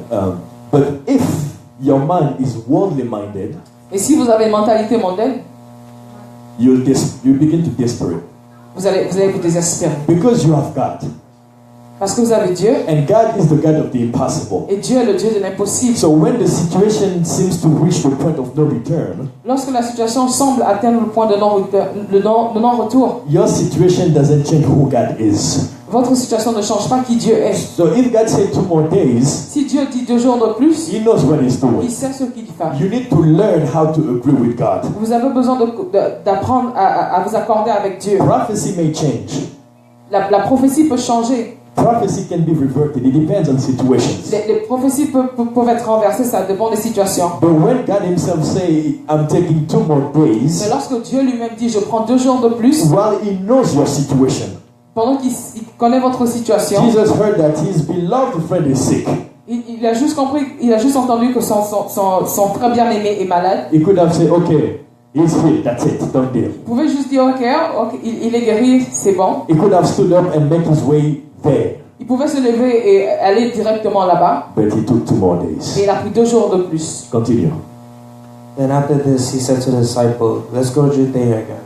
But if your mind is worldly minded, Et si vous avez une mentalité mondaine, you begin to desperate. vous allez vous désespérer. Because you have God. Parce que vous avez Dieu, And God is the God of the impossible. et Dieu est le Dieu de l'impossible. So when the situation seems to reach the point of no return, Lorsque la situation semble atteindre le point de non-retour, your situation doesn't change who God is. votre situation ne change pas qui Dieu est. So if God said 2 more days, Si Dieu dit 2 jours de plus, He knows what He's il doing. sait ce qu'il fait. You need to learn how to agree with God. Vous avez besoin d'apprendre à vous accorder avec Dieu. Prophecy may change. La prophétie peut changer. Prophecy can be reverted. It depends on situations. Les prophéties peuvent être renversées, ça dépend des situations. But when God Himself say, I'm taking 2 more days, Mais lorsque Dieu lui-même dit, je prends 2 jours de plus, while He knows your situation, pendant qu'il connaît votre situation, Jesus heard that His beloved friend is sick. il a juste compris, il a juste entendu que son très bien-aimé est malade. He could have said, okay, he's healed, that's it, done deal. Vous pouvez juste dire, ok, il est guéri, c'est bon. He could have stood up and made his way there. Il pouvait se lever et aller directement là-bas, But he took 2 more days. et il a pris 2 jours de plus. Continue. Then after this, he said to the disciple, Let's go to Judea again.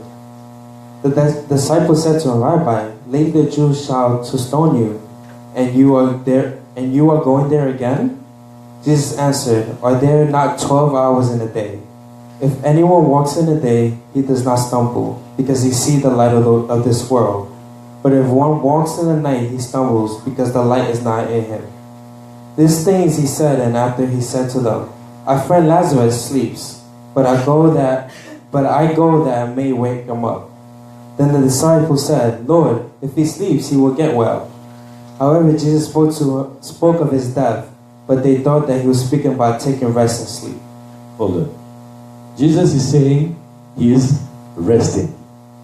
The disciple said to him, Rabbi, lately the Jews shout to stone you, and you are going there again? Jesus answered, Are there not 12 hours in a day? If anyone walks in the day, he does not stumble, because he sees the light of this world. But if one walks in the night, he stumbles, because the light is not in him. These things he said, and after he said to them, "Our friend Lazarus sleeps, but I go that I may wake him up." Then the disciples said, "Lord, if he sleeps, he will get well." However, Jesus spoke of his death, but they thought that he was speaking about taking rest and sleep. Hold on. Jesus is saying he is resting.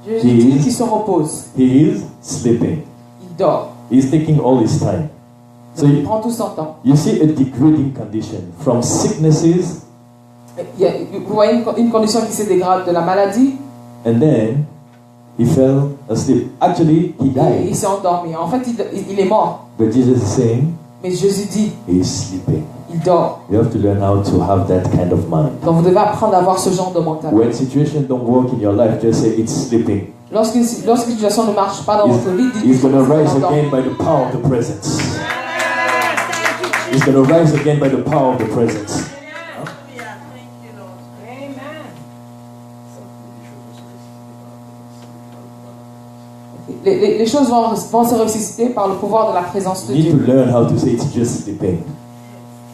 Jésus dit qu'il se repose. He is sleeping. Il dort. He's taking all his time. So Il prend tout son temps. you see a degrading condition from sicknesses, Vous voyez une condition qui se dégrade de la maladie and then he fell asleep. Actually, he et died. il s'est endormi. En fait, il est mort. But Jesus is saying Mais Jésus dit, he is sleeping. il dort. You have to learn how to have that kind of mind. Donc vous devez apprendre à avoir ce genre de mental. When situations don't work in your life, just say it's sleeping. Lorsqu'une situation ne marche pas dans votre vie, He's going to rise dites again by the power of the presence. He's going to rise again by the power of the presence. les choses vont se ressusciter par le pouvoir de la présence de You need to Dieu. learn how to say it's just sleeping.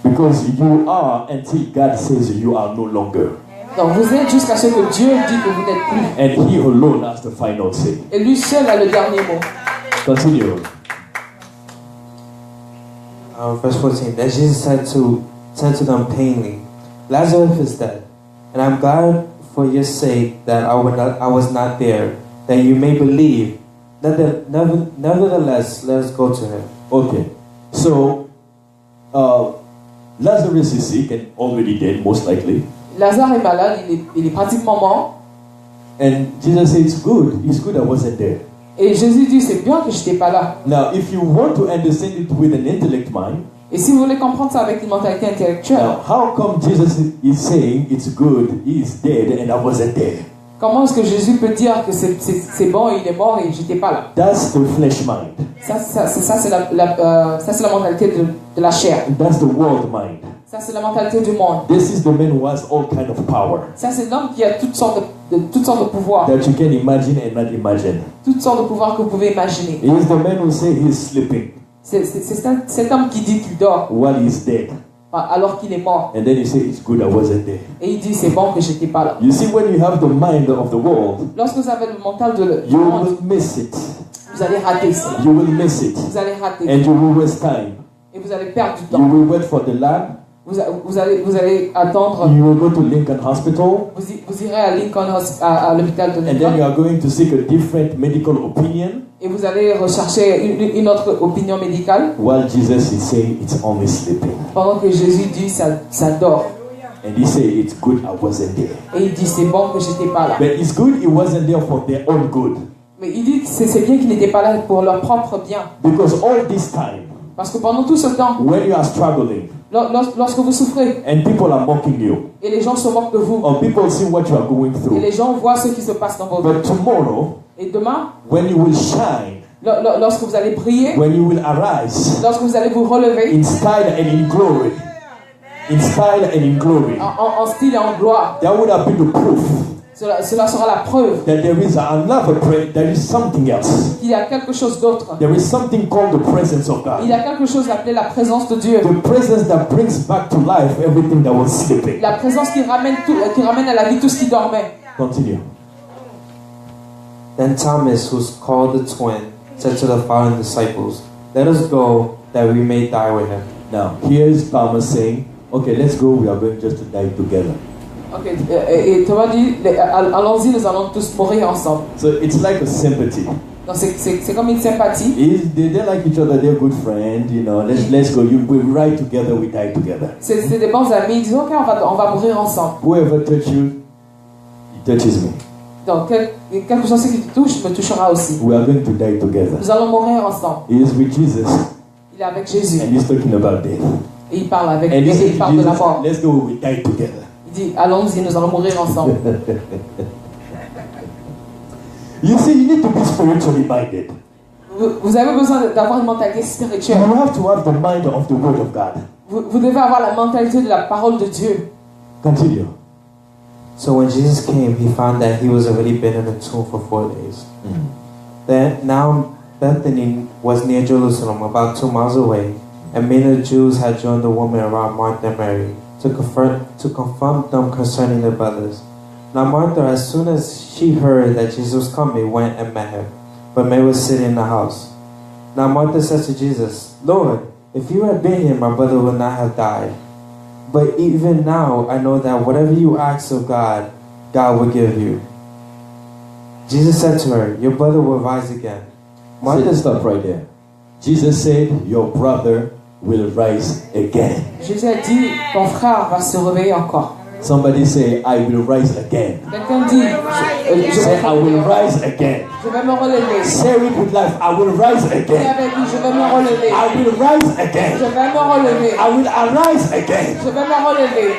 Because you are until God says you are no longer. Donc vous êtes jusqu'à ce que Dieu dit que vous n'êtes plus. And He alone has the final say. Et lui seul a le dernier mot. Continue. Verse 14. Then Jesus said to them plainly, "Lazarus is dead, and I'm glad for your sake that I was not there, that you may believe. Nevertheless, let us go to him." Okay. So, Lazarus is sick and already dead, most likely. Lazare est malade, il est pratiquement mort. And Jesus said, it's good I wasn't there. Et Jésus dit, c'est bien que je n'étais pas là. Now, if you want to understand it with an intellect mind, Et si vous voulez comprendre ça avec une mentalité intellectuelle, now, how come Jesus is saying it's good, he is dead, and I wasn't there? comment est-ce que Jésus peut dire que c'est bon, il est mort et j'étais pas là? That's the flesh mind. Ça c'est la mentalité de la chair. That's the world mind. Ça c'est la mentalité du monde. This is the man who has all kind of power Ça c'est l'homme qui a toutes sortes de pouvoirs. that you can imagine and not imagine. Toutes sortes de pouvoirs que vous pouvez imaginer. He is the man who say he's sleeping C'est cet homme qui dit qu'il dort while he's dead. alors qu'il est mort. And then he say it's good I wasn't there. Et il dit c'est bon que j'étais pas là. You see, when you have the mind of the world, Lorsque vous avez le mental du you monde, will miss it. vous allez rater cela. You will miss it. Vous allez rater. And you will waste time. Et vous allez perdre du You temps. will wait for the lab. Vous allez attendre. You will go to Lincoln Hospital. Vous irez à Lincoln, à l'hôpital de And then you Lincoln. are going to seek a different medical opinion. Et vous allez rechercher une autre opinion médicale. While Jesus is saying it's only sleeping. Pendant que Jésus dit ça dort. And he say it's good I wasn't there. Et il dit c'est bon que j'étais pas là. But it's good he wasn't there for their own good. Mais il dit que c'est bien qu'il n'était pas là pour leur propre bien. Because all this time, Parce que pendant tout ce temps, when you are struggling lorsque vous souffrez and people are mocking you, et les gens se moquent de vous or people see what you are going et through, les gens voient ce qui se passe dans vos vies. but tomorrow, Et demain, when you will shine, lorsque vous allez briller, when you will arise, lorsque vous allez vous relever in style and in glory, in style and in glory, en style et en gloire, that would have been the proof cela sera la preuve that there is another prayer, there is something else. qu'il y a quelque chose d'autre. There is something called the presence of Il God. y a quelque chose appelé la présence de Dieu. The presence that brings back to life everything that was sleeping. La présence qui ramène à la vie tout ce qui dormait. Continue. Then Thomas, who's called the twin, said to the following disciples, "Let us go, that we may die with him." Now, here's Thomas saying, okay, let's go, we are going just to die together. Ok, et Thomas dit, allons-y, nous allons tous mourir ensemble. So it's like a sympathy. Donc c'est comme une sympathie. They like each other, they're good friends, you know, let's go, we ride together, we die together. C'est des bons amis, ils disent ok, on va mourir ensemble. Whoever touches you, he touches me. Donc quelque chose qui te touche me touchera aussi. We are going to die together. Nous allons mourir ensemble. He is with Jesus, Il est avec Jésus and he's talking about death. et il parle avec And lui he et said il to parle de la mort. Jesus, let's go, we die together. Il dit allons-y, nous allons mourir ensemble. You see, you need to be spiritually minded. Vous avez besoin d'avoir une mentalité You spirituelle. have to have the mind of the Word of God. Vous devez avoir la mentalité de la parole de Dieu. Continue. So when Jesus came, he found that he was already been in the tomb for 4 days. Then now Bethany was near Jerusalem, about 2 miles away, and many of the Jews had joined the woman around Martha and Mary to confront them concerning their brothers. Now Martha, as soon as she heard that Jesus was coming, went and met him, but Mary was sitting in the house. Now Martha said to Jesus, Lord, if you had been here, my brother would not have died. But even now I know that whatever you ask of God, God will give you. Jesus said to her, your brother will rise again. Martha, stop right there. Jesus said, your brother will rise again. Jésus a dit, ton frère va se réveiller encore. Somebody say, I will rise again. Quelqu'un dit, Say, I will rise again. je vais me relever. Say it with life, I will rise Dis again. avec lui, je vais me relever. I will rise Je again. vais me relever. I will arise again. Je vais me relever.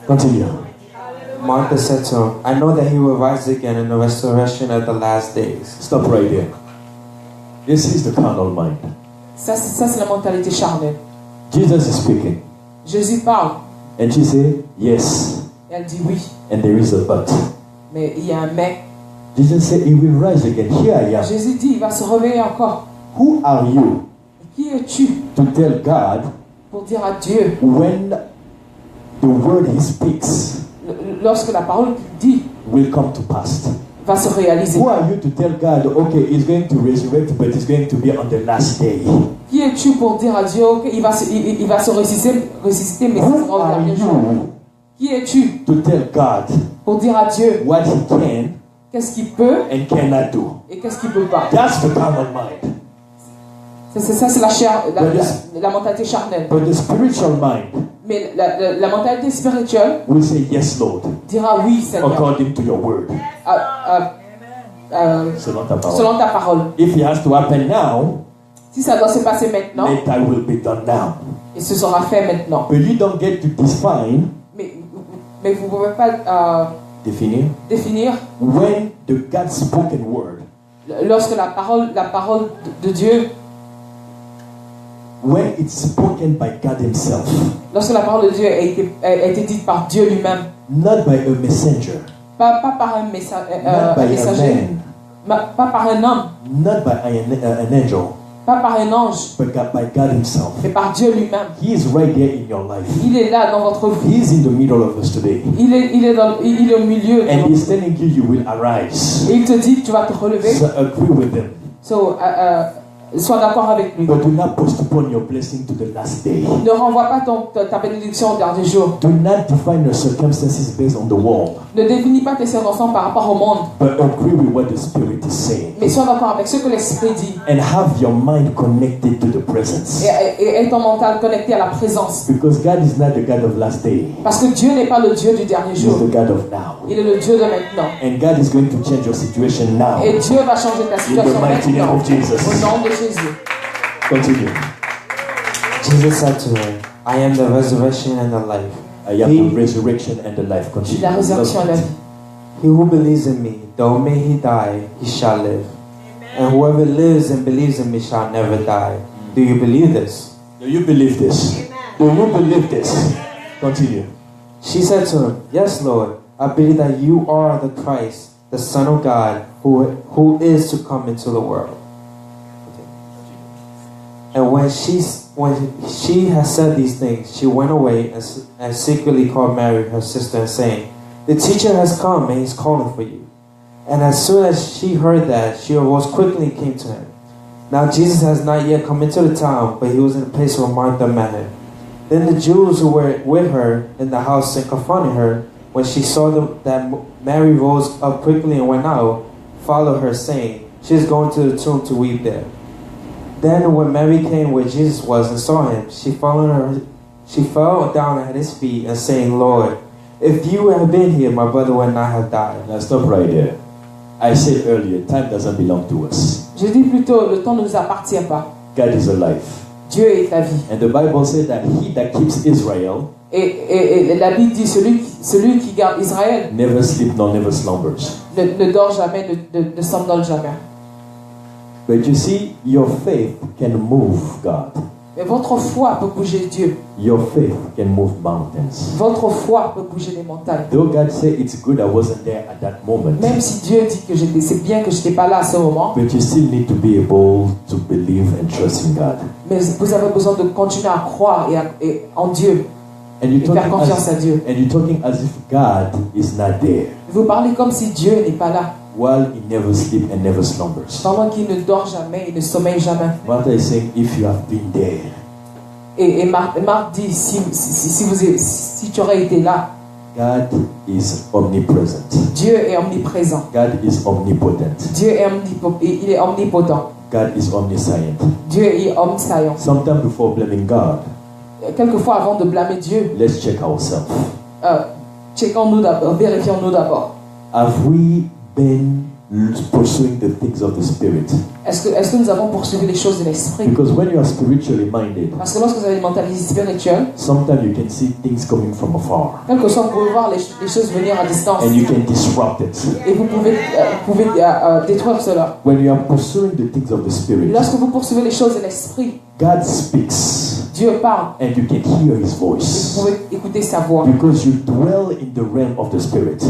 Continue. Martha said to him, I know that he will rise again in the resurrection at the last days. Stop right there. This is the carnal mind. Ça, c'est la mentalité charnelle. Jesus is speaking. Jésus parle. And she said, yes. Et elle dit oui. And there is a but. Mais il y a un mais. Jesus said, he will rise again. Here I am. Jésus dit, il va se réveiller encore. Who are you Qui es-tu to tell God pour dire à Dieu, when the word he speaks lorsque la parole qu'il dit will come to pass? va se réaliser? Who are you to tell God, okay, he's going to resurrect, but it's going to be on the last day? Qui es-tu pour dire à Dieu, ok, il va se ressusciter, mais ça Who sera au are dernier jour? you Qui es-tu to tell God pour dire à Dieu what he can qu'est-ce qu'il peut and cannot do? et qu'est-ce qu'il peut pas? That's the carnal mind. C'est la chair, la mentalité charnelle. But the spiritual mind Mais la mentalité spirituelle will say, yes, Lord, dira oui, Seigneur, according to your word. Selon ta parole. selon ta parole. If it has to happen now, Si ça doit se passer maintenant, then that will be done now. et ce sera fait maintenant. But you don't get to define, Mais vous ne pouvez pas définir when the God spoken word, lorsque la parole de Dieu, when it's spoken by God himself, lorsque la parole de Dieu a été dite par Dieu lui-même, not by a messenger, pas par un not messager, by a man, pas par un homme, not by an angel, pas par un ange, but by God himself. mais par Dieu lui-même. He is right there in your life. Il est là dans votre vie. He is in the middle of us today. Il est au milieu. And he's telling you, you will arise. Et il te dit que tu vas te relever. So agree with him. So, sois d'accord avec lui. But do not postpone your blessing to the last day. Ne renvoie pas ta bénédiction au dernier jour. Do not define your circumstances based on the world, Ne définis pas tes circonstances par rapport au monde. but agree with what the Spirit is saying. Mais sois d'accord avec ce que l'Esprit dit. And have your mind connected to the presence. Et ton mental connecté à la présence. Because God is not the God of last day. Parce que Dieu n'est pas le Dieu du dernier He jour. is the God of now. Il est le Dieu de maintenant. And God is going to change your situation now. Et Dieu va changer ta situation mighty name maintenant. of Jesus. Au nom de Jésus. Continue. Jesus said to her, I am the resurrection and the life. I am the resurrection and the life. Continue. La résurrection et la vie. He who believes in me, though may he die, he shall live. And whoever lives and believes in me shall never die. Do you believe this? Do you believe this? Do you believe this? Continue. She said to him, Yes, Lord, I believe that you are the Christ, the Son of God, who is to come into the world. And when she had said these things, she went away and secretly called Mary, her sister, and saying, The teacher has come and he's calling for you. And as soon as she heard that, she arose quickly and came to him. Now Jesus has not yet come into the town, but he was in the place where Martha met him. Then the Jews who were with her in the house and confronted her, when she saw that Mary rose up quickly and went out, followed her, saying, She is going to the tomb to weep there. Then when Mary came where Jesus was and saw him, she fell down at his feet and saying, Lord, if you had been here, my brother would not have died. Now stop right there. I said earlier, time doesn't belong to us. Je dis plutôt, le temps ne nous appartient pas. God is alive. Dieu est la vie. And the Bible says that he that keeps Israel Et la Bible dit, celui qui garde Israël never sleep nor never slumbers. ne dort jamais, ne somnole jamais. But you see, your faith can move God. Mais votre foi peut bouger Dieu. Your faith can move mountains. Votre foi peut bouger les montagnes. Though God said it's good I wasn't there at that moment, Même si Dieu dit que c'est bien que je n'étais pas là à ce moment, but you still need to be able to believe and trust in God. mais vous avez besoin de continuer à croire et en Dieu And et faire confiance à Dieu. you're talking as if God is not there, Vous parlez comme si Dieu n'est pas là, while He never sleeps and never slumbers. pendant qu'il ne dort jamais, il ne sommeille jamais. Martha is saying, if you have been there, Et Marc dit, si tu aurais été là, God is omnipresent. Dieu est omniprésent. God is omnipotent. Dieu est il est omnipotent. God is omniscient. Dieu est omniscient. Sometimes before blaming God, Quelquefois, avant de blâmer Dieu, let's check ourselves. checkons-nous d'abord, vérifions-nous d'abord. Have we been pursuing the things of the Spirit? Est-ce que nous avons poursuivi les choses de l'esprit? Because when you are spiritually minded, Parce que lorsque vous avez une mentalité spirituelle, sometimes you can see things coming from afar quelquefois vous pouvez voir les choses venir à distance and you can disrupt it. et vous pouvez détruire cela. When you are pursuing the things of the Spirit, Lorsque vous poursuivez les choses de l'esprit, God speaks Dieu parle and you can hear His et vous voice pouvez écouter sa voix. because you dwell in the realm of the Spirit,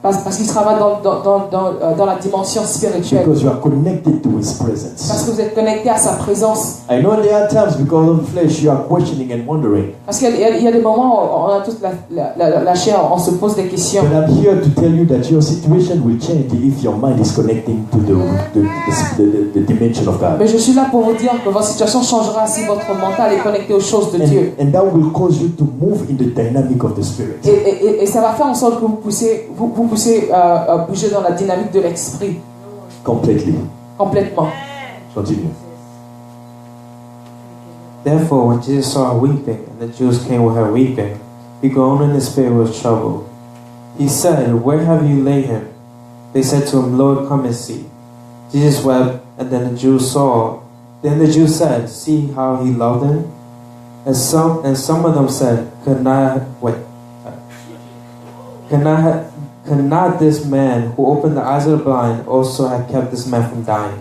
Parce qu'il travaille dans la dimension spirituelle. because you are connected to His Parce presence. que vous êtes connecté à sa présence. I know there are times because of flesh you are questioning and wondering, Parce qu'il y a des moments où on a toute la chair, on se pose des questions. but I'm here to tell you that your situation will change if your mind is connecting to the dimension of God. Mais je suis là pour vous dire que votre situation changera si votre mental est connecté aux choses de Dieu. And that will cause you to move in the dynamic of the Spirit. Et ça va faire en sorte que vous puissiez bouger dans la dynamique de l'esprit Completely. complètement. Continue. Therefore, when Jesus saw her weeping, and the Jews came with her weeping, he groaned in his spirit with trouble. He said, "Where have you laid him?" They said to him, "Lord, come and see." Jesus wept, and then the Jews saw. Then the Jews said, "See how he loved him?" And some of them said, Could not this man who opened the eyes of the blind also have kept this man from dying?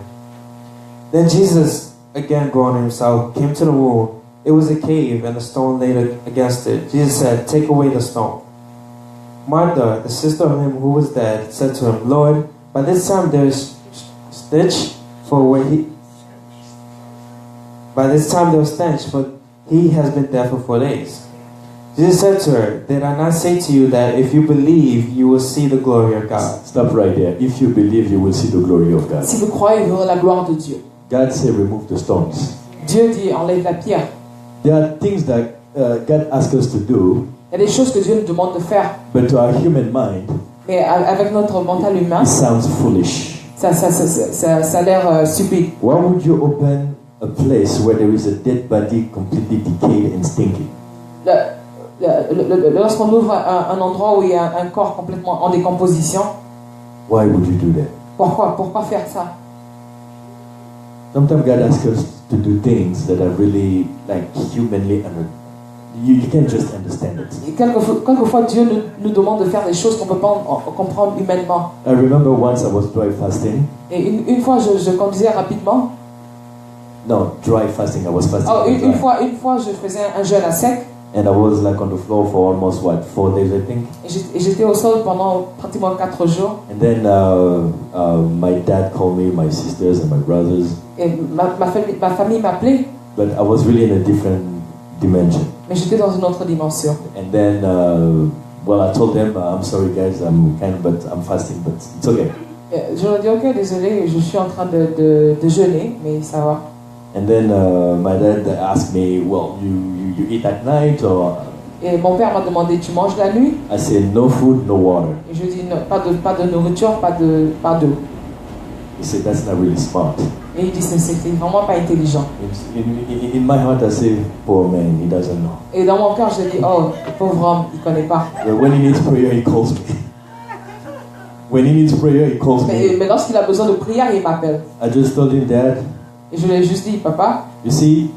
Then Jesus, again groaning himself, came to the wound. It was a cave, and a stone laid against it. Jesus said, "Take away the stone." Martha, the sister of him who was dead, said to him, "Lord, by this time there is stench, for he has been dead for 4 days." Jesus said to her, "Did I not say to you that if you believe, you will see the glory of God?" Stop right there. If you believe, you will see the glory of God. Si vous croyez, vous verrez la gloire de Dieu. God said, remove the stones. Dieu dit, enlève la pierre. There are things that God asks us to do, Il y a des choses que Dieu nous demande de faire, but to our human mind, mais avec notre mental humain, it sounds foolish. ça a l'air stupide. Why would you open a place where there is a dead body completely decayed and stinking? Lorsqu'on ouvre un endroit où il y a un corps complètement en décomposition, Why would you do that? pourquoi faire ça? Sometimes God asks us to do things that are really like humanly you can't just understand it. Et quelquefois, Dieu nous demande de faire des choses qu'on ne peut pas comprendre humainement. I remember once I was dry fasting. Et une fois, je conduisais rapidement. No, dry fasting. I was fasting. Oh, une fois, je faisais un jeûne à sec. And I was like on the floor for almost 4 days, I think. Et j'étais au sol pendant pratiquement 4 jours. And then my dad called me, my sisters and my brothers. Et ma famille m'appelait. But I was really in a different dimension. Mais j'étais dans une autre dimension. And then, I told them, I'm sorry guys, but I'm fasting, but it's okay. Je leur ai dit, ok, désolé, je suis en train de jeûner, mais ça va. And then my dad asked me, well, you eat at night or? Et mon père m'a demandé, tu manges la nuit? I said, no food, no water. Et je dis, non, pas de nourriture, pas d'eau. He said, that's not really smart. Et il dit, c'est vraiment pas intelligent. In my heart, I say, poor man, he doesn't know. Et dans mon cœur, je dis, oh, pauvre homme, il connaît pas. But when he needs prayer, he calls me. When he needs prayer, he calls me. Mais lorsqu'il a besoin de prière, il m'appelle. I just told him, Dad. Et je lui ai juste dit, papa. You see,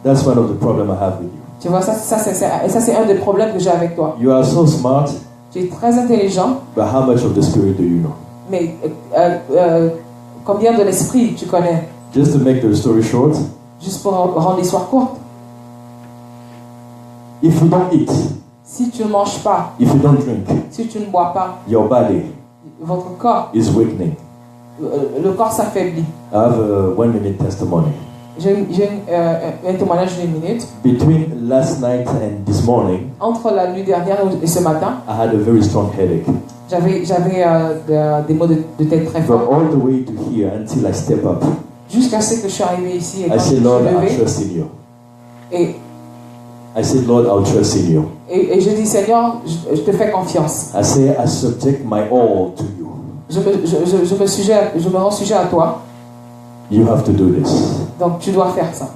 that's one of the problems I have with you. Tu vois, ça c'est un des problèmes que j'ai avec toi. You are so smart. Tu es très intelligent. But how much of the Spirit do you know? Mais combien de l'esprit tu connais? Just to make the story short. Juste pour rendre l'histoire courte, if you don't eat, si tu ne manges pas, if you don't drink, si tu ne bois pas, your body votre corps, is weakening. le corps s'affaiblit. I have a 1 minute testimony. J'ai un témoignage d'une minute. Between last night and this morning, Entre la nuit dernière et ce matin, I had a very strong headache. j'avais des maux de tête très From forts. all the way to here until I step up, Jusqu'à ce que je suis arrivé ici et I quand je said, me Lord, suis I levé. trust in you. Et I said, Lord, I'll trust in you. Et je dis, Seigneur, je te fais confiance. I say, I subject my all to you. Je me rends sujet à toi. You have to do this. Donc tu dois faire ça.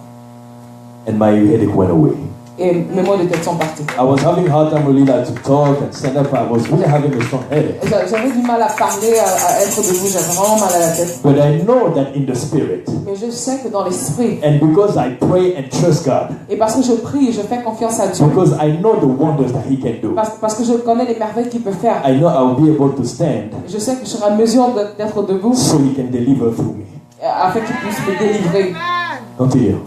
And my headache went away. Et mes maux de tête sont partis. I was having a hard time really like to talk and stand up. I was really having a strong headache. J'avais du mal à parler, à être debout. J'avais vraiment mal à la tête. But I know that in the spirit, Mais je sais que dans l'esprit, and because I pray and trust God, et parce que je prie et je fais confiance à Dieu, because I know the wonders that He can do, parce que je connais les merveilles qu'il peut faire, I know I'll be able to stand je sais que je serai en mesure d'être debout so He can deliver through me. afin qu'il puisse me délivrer. Continue.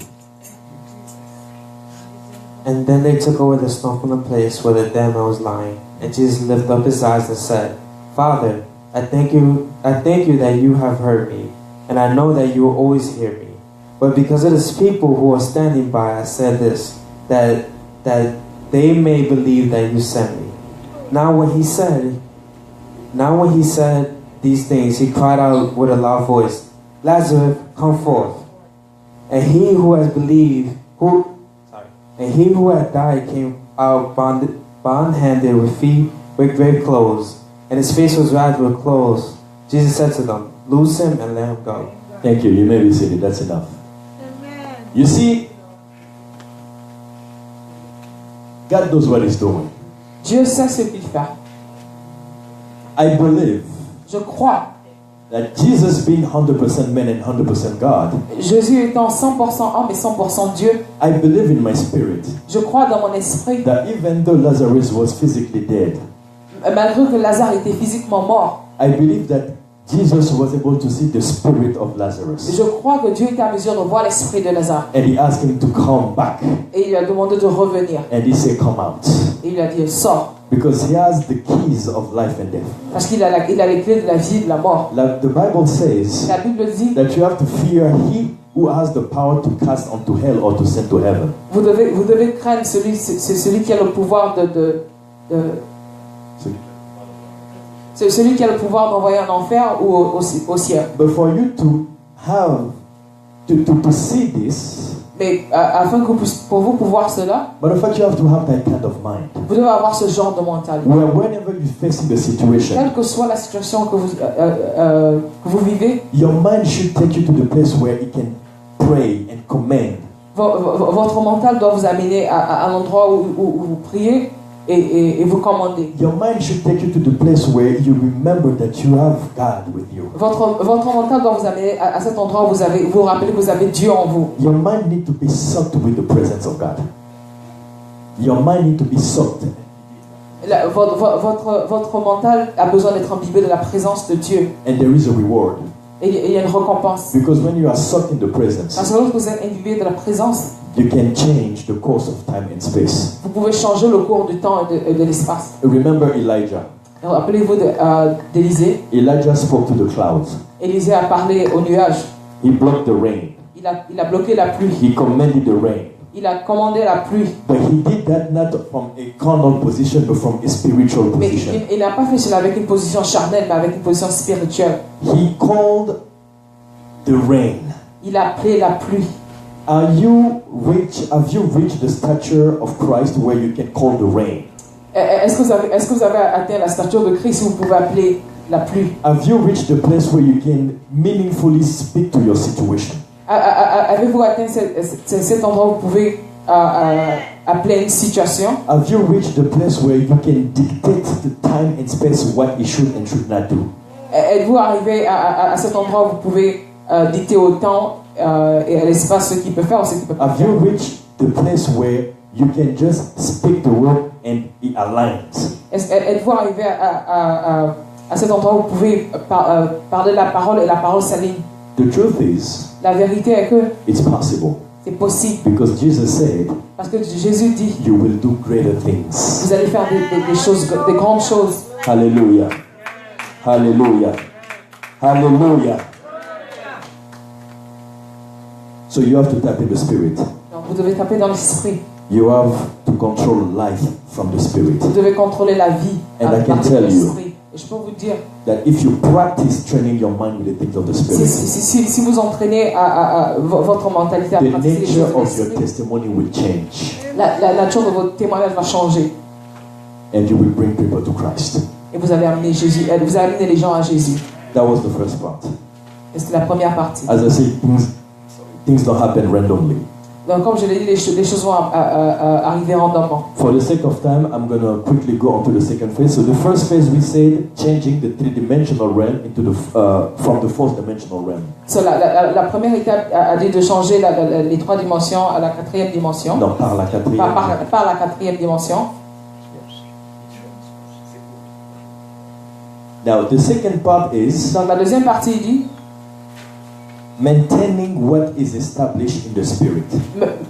And then they took away the stone from the place where the dead man was lying. And Jesus lifted up his eyes and said, Father, I thank you that you have heard me, and I know that you will always hear me. But because of these people who are standing by, I said this, that they may believe that you sent me. Now when he said these things, he cried out with a loud voice, Lazarus, come forth. And he who had died came out bound-handed with feet with grave clothes, and his face was wrapped with clothes. Jesus said to them, Loose him and let him go. Thank you. You may be seated. That's enough. Amen. You see, God knows what He's doing. Dieu sait ce qu'il fait. I believe Je crois. that Jesus being 100% man and 100% God, Jésus étant 100% homme et 100% Dieu, I believe in my spirit je crois dans mon esprit, that even though Lazarus was physically dead, malgré que Lazare était physiquement mort, I believe that Jesus was able to see the spirit of Lazarus. je crois que Dieu était à mesure de voir l'esprit de Lazare. And He asked him to come back. Et il lui a demandé de revenir. And He said, come out. Et il lui a dit, sors. Because He has the keys of life and death. Parce qu'il a les clés de la vie et de la mort. Like the Bible says La Bible dit, that you have to fear He who has the power to cast onto hell or to send to heaven. vous devez craindre celui qui a le pouvoir c'est celui qui a le pouvoir d'envoyer en enfer ou au ciel. But for you to have to see this, Mais afin que pour vous pouvoir cela, but in fact you have to have that kind of mind. vous devez avoir ce genre de mental. Where whenever you're facing the situation, Quelle que soit la situation que vous vivez, your mind should take you to the place where it can pray and command. Votre mental doit vous amener à un endroit où vous priez et vous commandez. Your mind should take you to the place where you remember that you have God with you. Votre mental doit vous amener à cet endroit où vous rappelez que vous avez Dieu en vous. Your mind needs to be soaked with the presence of God. Your mind needs to be soaked. Votre mental a besoin d'être imbibé de la présence de Dieu. And there is a reward. Et il y a une récompense. Because when you are soaked in the presence, Parce que lorsque vous êtes imbibé de la présence, you can change the course of time and space. vous pouvez changer le cours du temps et de l'espace. Remember Elijah. Rappelez-vous d'Élisée. Elijah spoke to the clouds. Élisée a parlé aux nuages. He blocked the rain. Il a bloqué la pluie. He commanded the rain. Il a commandé la pluie. But he did that not from a carnal position, but from a spiritual Mais position. il n'a pas fait cela avec une position charnelle, mais avec une position spirituelle. He called the rain. Il a appelé la pluie. Have you reached the stature of Christ where you can call the rain? Est-ce que vous avez atteint la stature de Christ où vous pouvez appeler la pluie? Have you reached the place where you can meaningfully speak to your situation? Avez-vous atteint cet endroit où vous pouvez appeler une situation? Have you reached the place where you can dictate the time and space what you should and should not do? Êtes-vous arrivé à cet endroit où vous pouvez dicter au temps et à l'espace ce qu'il peut faire ou ce qu'il peut pas Have faire? you reached the place where you can just speak the word and it aligns? Êtes-vous arrivé à cet endroit où vous pouvez parler la parole et la parole s'aligne? The truth is, La vérité est que it's possible. C'est possible. Because Jesus said, Parce que Jésus dit, you will do greater things. vous allez faire des choses, des grandes choses. Hallelujah. Hallelujah. Hallelujah. So you have to tap in the spirit. Donc vous devez taper dans l'esprit. You have to control life from the spirit. Vous devez contrôler la vie And à I can partir de tell you l'esprit. Et je peux vous dire, That if you practice training your mind with the things of the spirit, si vous entraînez votre mentalité à the pratiquer les nature choses de of your l'esprit, testimony will change, la nature de votre témoignage va changer. and you will bring people to Christ. Et vous allez amener vous allez amener les gens à Jésus. That was the first part. Et c'est la première partie. As I said, things don't happen randomly. Donc comme je l'ai dit, les choses vont arriver randonnement. For the sake of time, I'm going to quickly go on to the second phase. So the first phase, we said changing the three-dimensional realm into from the fourth-dimensional realm. So, la première étape a dit de changer les 3 dimensions à la 4e dimension. Non, par la quatrième. Par la 4e dimension. Now, the second part is Donc la deuxième partie il dit maintaining what is established in the spirit.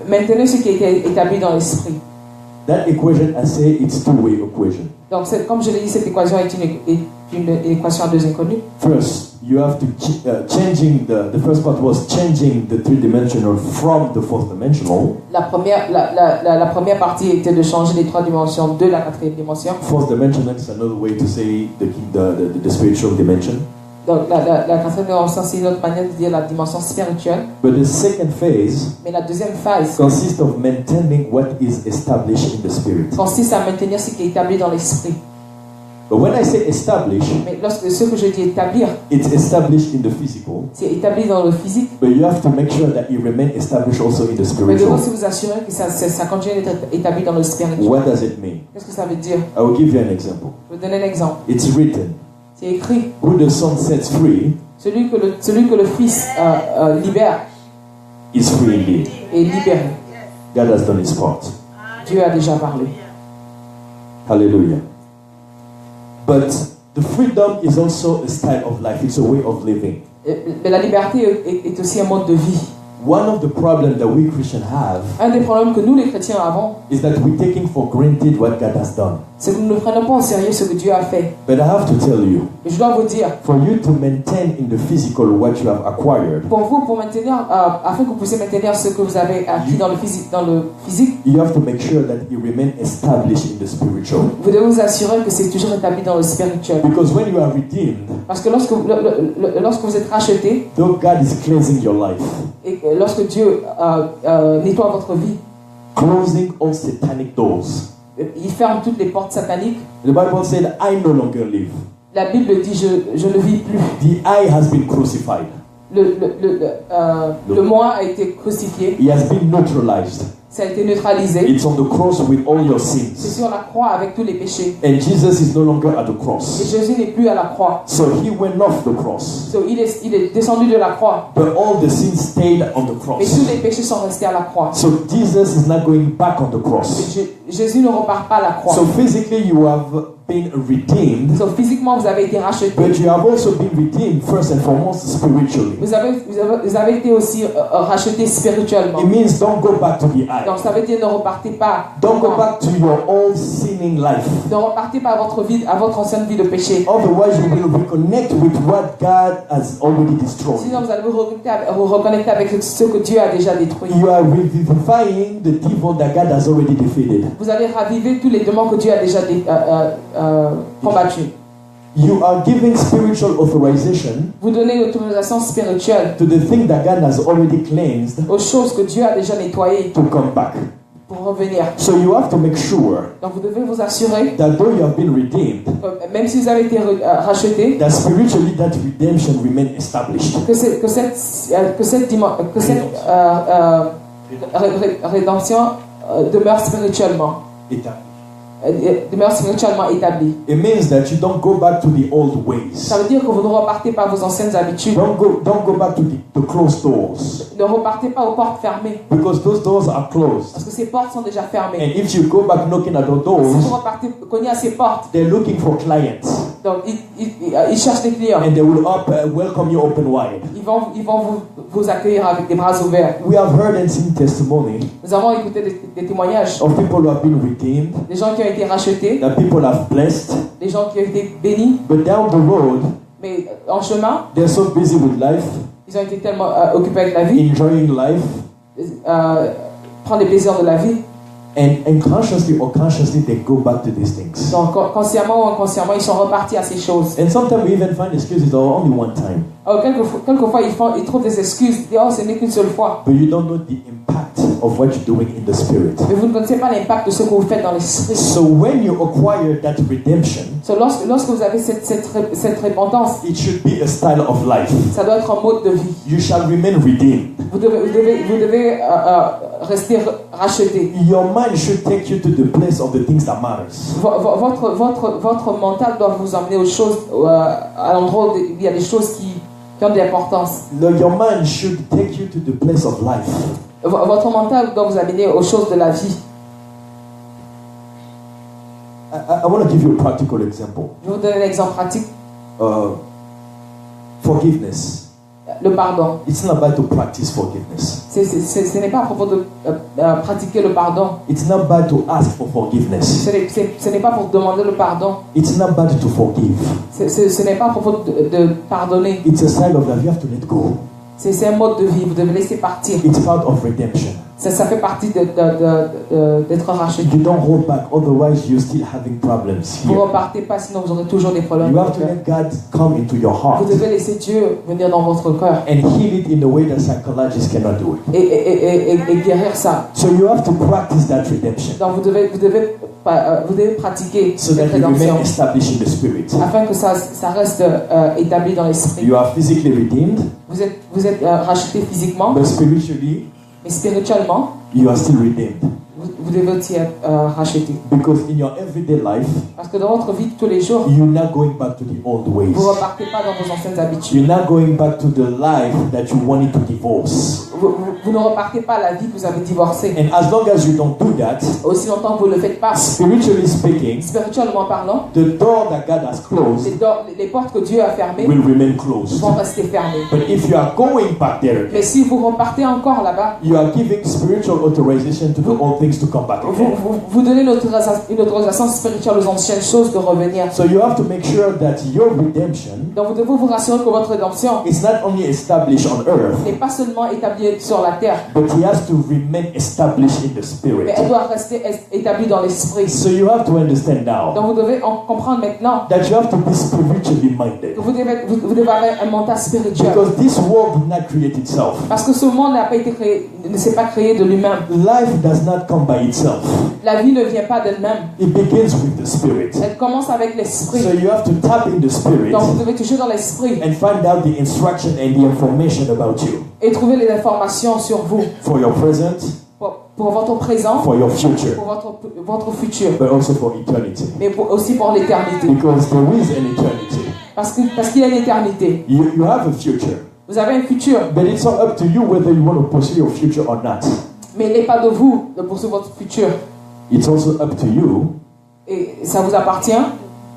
maintenez ce qui a été établi dans l'esprit. That equation, I say, it's two-way equation. Donc comme je l'ai dit, cette équation est une équation à 2 inconnues. First, you have to changing the first part was changing the three-dimensional from the fourth-dimensional. La première partie était de changer les 3 dimensions de la 4e dimension. Fourth-dimensional is another way to say the spiritual dimension. Donc la 4e dimension, c'est une autre manière de dire la dimension spirituelle. But the second phase Mais la deuxième phase consists of maintaining what is established in the spirit. consiste à maintenir ce qui est établi dans l'esprit. But when I say establish, Mais ce que je dis établir, it's established in the physical, c'est établi dans le physique. but you have to make sure that it remains established also in the Mais devez spiritual. aussi vous assurer que ça continue d'être établi dans le spirituel. What does it mean? Qu'est-ce que ça veut dire? I will give you an example. Je vais vous donner un exemple. It's written, C'est écrit, who the Son sets free celui que le Fils libère is free indeed. est libéré. God has done his part. Dieu a déjà parlé. Hallelujah. But the freedom is also a style of life. It's a way of living. Mais la liberté est aussi un mode de vie. One of the problems that we Christians have Un des problèmes que nous les chrétiens avons, is that we're taking for granted what God has done. c'est que nous ne prenons pas au sérieux ce que Dieu a fait. But I have to tell you, Et je dois vous dire, for you to maintain in the physical what you have acquired, pour maintenir, afin que vous puissiez maintenir ce que vous avez acquis dans le physique, you have to make sure that it remains established in the spiritual. vous devez vous assurer que c'est toujours établi dans le spirituel. Because when you are redeemed, Parce que lorsque vous êtes racheté, though God is cleansing your life, et lorsque Dieu nettoie votre vie, closing all satanic doors, il ferme toutes les portes sataniques. the Bible said, I no longer live. La Bible dit je ne vis plus. The I has been crucified. Le moi a été crucifié, He has been neutralized. ça a été neutralisé. It's on the cross with all your C'est sins. sur la croix avec tous les péchés. And Jesus is no longer at the Et cross. Jésus n'est plus à la croix. So he went off the cross. So, il est descendu de la croix. But all the sins stayed on the Mais tous cross. les péchés sont restés à la croix. So Jesus is not going back on the cross. Jésus ne repart pas à la croix. So physically you have been redeemed, So, physiquement, vous avez été racheté. but you have also been redeemed first and foremost spiritually. Vous avez été aussi racheté spirituellement. It means don't go back to the I. Donc ça veut dire ne repartez pas. Don't go back to your old sinning life. Ne repartez pas à votre ancienne vie de péché. Otherwise you will reconnect with what God has already destroyed. Sinon vous allez vous reconnecter avec ce que Dieu a déjà détruit. You are revivifying the devil that God has already defeated. Vous allez raviver tous les démons que Dieu a déjà combattus. You are giving spiritual authorization Vous donnez l'autorisation spirituelle to the thing that God has already cleansed aux choses que Dieu a déjà nettoyées to come back. pour revenir. So you have to make sure Donc vous devez vous assurer that though you have been redeemed, que même si vous avez été racheté, that spiritually that redemption remain established. que cette rédemption demeure spirituellement établie. It means that you don't go back to the old ways. Ça veut dire que vous ne repartez pas à vos anciennes habitudes. Don't go back to the closed doors, Ne repartez pas aux portes fermées. because those doors are closed. Parce que ces portes sont déjà fermées. And if you go back knocking at the Si doors, vous repartez cogner à ces portes, they're looking for clients. Donc, ils cherchent des clients. And they will welcome you open wide. Ils vont vous accueillir avec des bras ouverts. We have heard and seen testimony Nous avons écouté des témoignages of people who have been redeemed, des gens qui ont été rachetés, that people have blessed, des gens qui ont été bénis. but down the road, Mais en chemin, they're so busy with life, ils ont été tellement occupés avec la vie, enjoying life, prendre les plaisirs de la vie. and consciously or unconsciously they go back to these things. Donc, consciemment ou inconsciemment, ils sont repartis à ces choses. And sometimes we even find excuses, oh, only one time. Alors, quelquefois, ils trouvent des excuses. Ils disent, oh, ce n'est qu'une seule fois. But you don't know the impact of what you're doing in the spirit. Mais vous ne connaissez pas l'impact de ce que vous faites dans l'esprit. So when you acquire that redemption, Lorsque vous avez cette repentance, it should be a style of life. ça doit être un mode de vie. You shall remain redeemed. Vous devez rester racheté. Your mind should take you to the place of the things that matters. Votre mental doit vous emmener aux choses, à l'endroit où il y a des choses qui ont de l'importance. Your mind should take you to the place of life. Votre mental doit vous amener aux choses de la vie. I want to give you a practical example. Je vais vous donner un exemple pratique. Forgiveness. Le pardon. It's not about to practice forgiveness. Ce n'est pas à propos de pratiquer le pardon. It's not about to ask for forgiveness. Ce n'est pas pour demander le pardon. It's not about to forgive. Ce n'est pas à propos de pardonner. It's a style of life. You have to let go. C'est un mode de vie. Vous devez laisser partir. It's part of redemption. Ça fait partie d'être racheté. You don't hold back, otherwise you're still having problems Vous ne here. repartez pas, sinon vous aurez toujours des problèmes. You have to let God come into your heart Vous devez laisser Dieu venir dans votre cœur and heal it in a way that psychologists cannot do it. et guérir ça. So you have to practice that redemption Donc vous devez pratiquer so cette that you rédemption remain established in the spirit. afin que ça reste établi dans l'esprit. You are physically redeemed, Vous êtes racheté physiquement, but spiritually mais spirituellement, you are still redeemed. vous devez aussi être racheté. Because in your everyday life, Parce que dans votre vie de tous les jours, you're not going back to the old ways. vous ne repartez pas dans vos anciennes habitudes. You're not going back to the life that you wanted to divorce. Vous ne repartez pas à la vie que vous avez divorcée. And as long as you don't do that, Aussi longtemps que vous ne le faites pas, spiritually speaking, spirituellement parlant, the door that God has closed les portes que Dieu a fermées will remain closed. vont rester fermées. But if you are going back there, Mais si vous repartez encore là-bas, you are giving spiritual authorization to the old things to come back again. vous donnez une autorisation spirituelle aux anciennes choses de revenir. So you have to make sure that your redemption Donc vous devez vous rassurer que votre rédemption is not only established on earth, n'est pas seulement établie sur la terre, but it has to remain established in the mais spirit. elle doit rester établie dans l'esprit. So you have to understand now Donc vous devez comprendre maintenant that you have to be spiritually minded. que vous devez avoir un mental spirituel. Because this world did not create itself. Parce que ce monde n'a pas été créé, ne s'est pas créé de lui-même. Life does not come by itself. La vie ne vient pas d'elle-même. It begins with the spirit. Elle commence avec l'esprit. So you have to tap in the spirit Donc vous devez toucher dans l'esprit and find out the instruction and the information about you et trouver les informations sur vous for your present, pour votre présent, for your future, pour votre futur, but also for eternity. mais aussi pour l'éternité. Because there is an eternity. Parce qu'il y a une éternité. You have a future, Vous avez un futur, but it's all up to you whether you want to pursue your future or not. mais il n'est pas de vous de poursuivre votre futur. It's also up to you Et ça vous appartient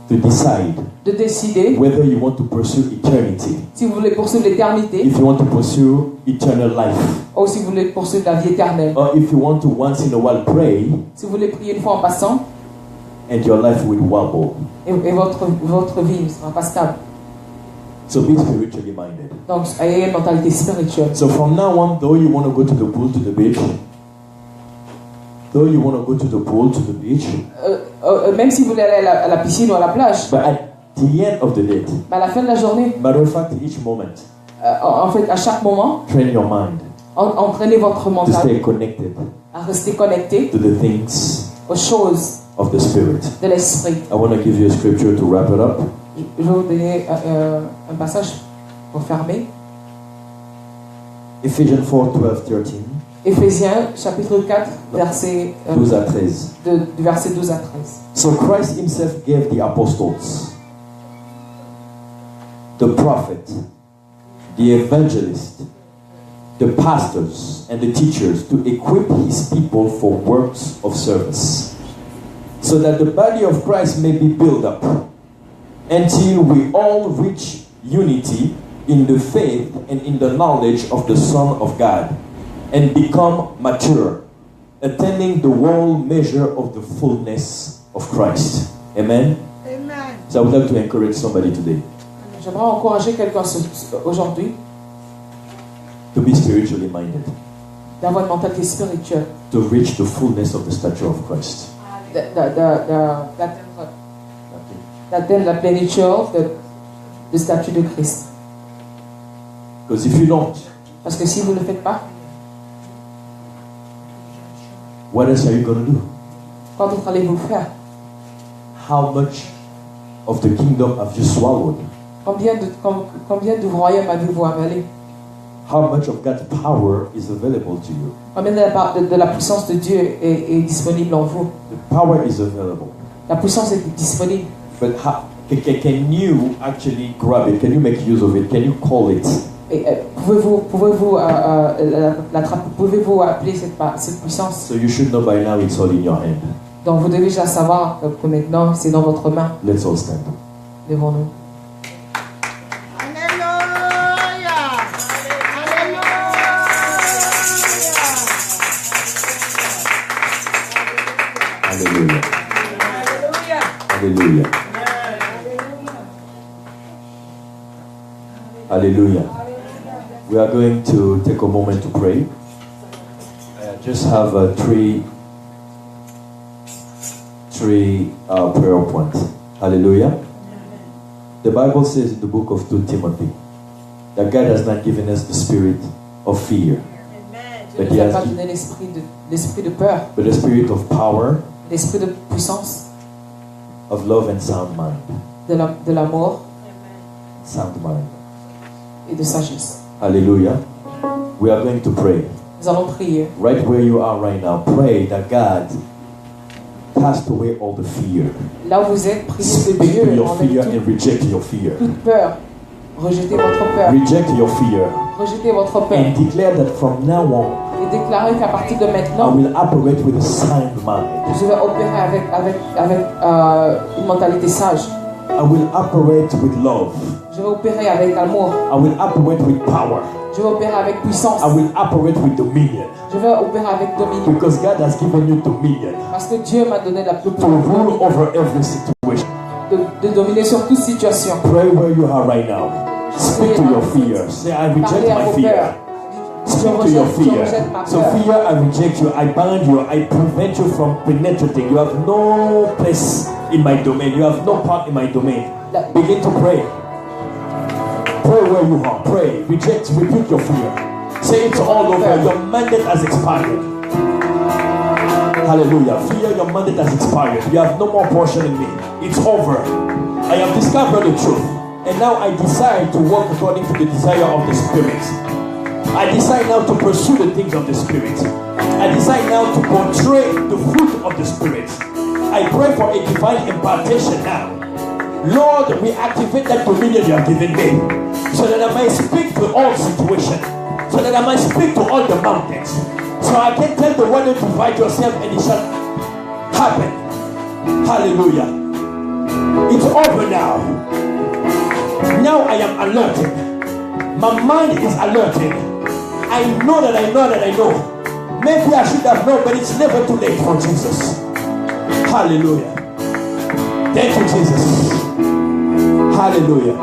to decide de décider whether you want to pursue eternity, si vous voulez poursuivre l'éternité if you want to pursue eternal life, ou si vous voulez poursuivre la vie éternelle. or if you want to once in a while pray Si vous voulez prier une fois en passant and your life will wobble. et votre vie ne sera pas stable. So be spiritually minded. Donc ayez une mentalité spirituelle. So from now on, though you want to go to the pool, to the beach, Même si vous voulez aller à la piscine ou à la plage, but at the end of the day, à la fin de la journée, matter of fact, each moment, en fait, à chaque moment, train your mind entraînez votre to mental stay connected à rester connecté to the things aux choses of the Spirit. de l'esprit. I want to give you a scripture to wrap it up. Je vais vous donner un passage pour fermer. Ephesians 4, 12, 13. Éphésiens chapitre 4, verset 12 à 13. du verset 12 à 13. So Christ himself gave the apostles, the prophet, the evangelist, the pastors, and the teachers to equip his people for works of service, so that the body of Christ may be built up until we all reach unity in the faith and in the knowledge of the Son of God, and become mature, attaining the whole measure of the fullness of Christ. Amen? Amen. So I would like to encourage somebody today J'aimerais encourager quelqu'un aujourd'hui to be spiritually minded, d'avoir une mentalité spirituelle, to reach the fullness of the stature of Christ. d'atteindre la plénitude de statut de Christ. Because if you don't, Parce que si vous ne le faites pas, what else are you going to do? quand d'autres allez-vous faire? How much of the kingdom have you swallowed? Combien de royaumes avez-vous avalé? How much of God's power is available to you? Combien de la puissance de Dieu est disponible en vous? The power is available. La puissance est disponible. But how, can you actually grab it? Can you make use of it? Can you call it? Et, pouvez-vous appeler cette puissance? So you should know by now it's all in your hand. Donc vous devez déjà savoir que maintenant c'est dans votre main. Let's all stand. Devant-nous. Hallelujah. Hallelujah. Hallelujah. We are going to take a moment to pray. I just have three prayer points. Hallelujah. The Bible says in the book of 2 Timothy that God has not given us the spirit of fear, but He has given l'esprit de peur, but the spirit of power, l'esprit de puissance, of love and sound mind. de l'amour Sound mind. et de sagesse. Hallelujah. We are going to pray. Nous allons prier. Right where you are right now, pray that God cast away all the fear. Là où vous êtes, priez que Speak to Dieu your fear enlève and reject your fear. toute peur. Rejetez votre peur. Reject your fear Rejetez votre peur. and declare that from now on, Et déclarez qu'à partir de I maintenant, will operate with a sound mind. je vais opérer avec une mentalité sage. I will operate with love. Je vais opérer avec amour. I will operate with power. Je vais opérer avec puissance. I will operate with dominion. Je vais opérer avec dominion. Because God has given you dominion Parce que Dieu m'a donné la to rule over every situation. de dominer sur toute situation. Pray where you are right now. Speak to your fear. Say, I reject Parlez à my vos fear. peurs. Speak to your fear. So fear, I reject you. I bind you. I prevent you from penetrating. You have no place in my domain. You have no part in my domain. Begin to pray. Pray where you are. Pray. Rebuke your fear. Say it's all over. Your mandate has expired. Hallelujah. Fear, your mandate has expired. You have no more portion in me. It's over. I have discovered the truth. And now I decide to walk according to the desire of the Spirit. I decide now to pursue the things of the Spirit. I decide now to portray the fruit of the Spirit. I pray for a divine impartation now. Lord, we activate that dominion you have given me, so that I might speak to all situations, so that I might speak to all the mountains, so I can tell the weather to fight yourself and it shall happen. Hallelujah. It's over now. Now I am alerted. My mind is alerted. I know that I know that I know. Maybe I should have known, but it's never too late for Jesus. Hallelujah. Thank you, Jesus. Hallelujah.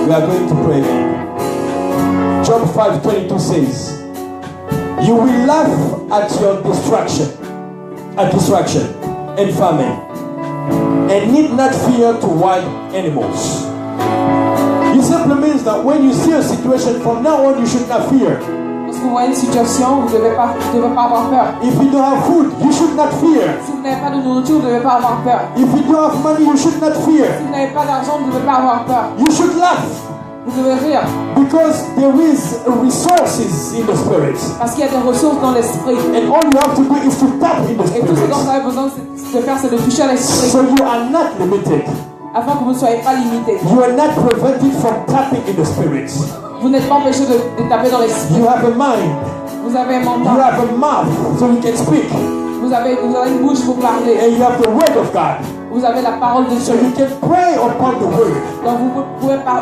We are going to pray now. John 5:22 says, you will laugh at your distraction and famine, and need not fear to wild animals. It simply means that when you see a situation, from now on you should not fear. Parce que vous voyez une situation, vous ne devez pas avoir peur. If you don't have food, you should not fear. Si vous n'avez pas de nourriture, vous ne devez pas avoir peur. If you don't have money, you should not fear. Si vous n'avez pas d'argent, vous ne devez pas avoir peur. You should laugh. Vous devez rire. Because there is resources in the spirit. Parce qu'il y a des ressources dans l'esprit. And all you have to do is to tap in the Et tout ce dont spirit. vous avez besoin de faire, c'est de toucher à l'esprit. So you are not limited. Afin que vous ne soyez pas limité. You are not prevented from tapping in the spirit. Vous n'êtes pas empêché de taper dans l'esprit. You have a mind. Vous avez un You mental. have a mouth so you can speak. Vous avez une bouche pour parler. And you have the word of God. Vous avez la parole de So Dieu. you can pray upon the word Donc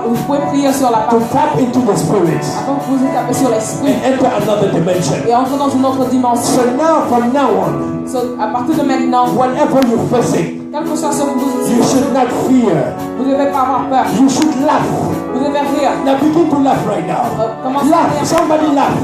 vous pouvez prier sur la to parole. tap into the spirit Afin que vous taper sur l'esprit. and enter another dimension. Et entrer dans une autre dimension. So now, from now on, So, à partir de maintenant, whatever you're facing, quel que soit ce que vous you should not fear. vous ne devez pas avoir peur. You should laugh. Vous devez rire. Now begin to laugh right now. Commencez à Laugh. rire. Somebody laugh.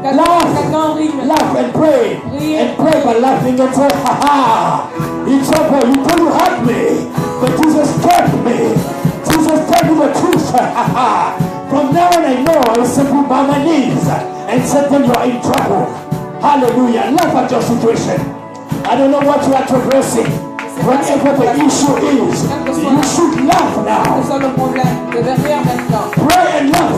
Quelqu'un rit maintenant. Laugh and pray. And pray by laughing and say, ha ha. It's over. You couldn't help me. But Jesus kept me. Jesus told me the truth. Ha ha. From now on I know I will simply bow my knees and say to you are in trouble. Hallelujah. Laugh at your situation. I don't know what you are traversing. Whatever the issue is, you should laugh now. C'est ça le problème. Vous devez rire maintenant. Pray and laugh.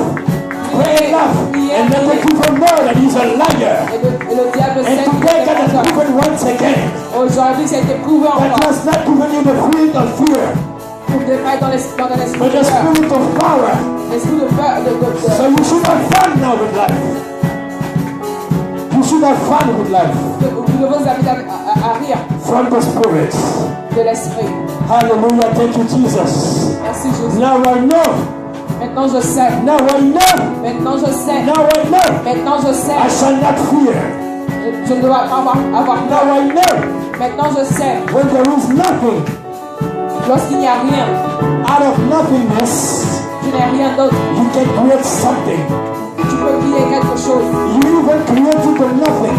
Pray and laugh. And let the people know that he's a liar. Et le diable And sait today God has que proven once again aujourd'hui, ça a été prouvé that he encore. has not given you the spirit of fear, Vous devez pas être dans l'esprit but de the peur. spirit of power. L'esprit de peur. So you should have fun now with life. You should have fun with life Vous devez vous inviter à rire from the spirit. de l'esprit. Hallelujah. Thank you, Jesus. Merci Jésus. Now I know. Maintenant je sais. Now I know. Maintenant je sais. Now I know. Maintenant je sais. I shall not fear. Je ne dois pas avoir Now peur. I know. Maintenant je sais. When there is nothing, Lorsqu'il n'y a rien, out of nothingness, tu n'as rien d'autre. you can create something. Tu peux créer quelque chose. You even created the nothing.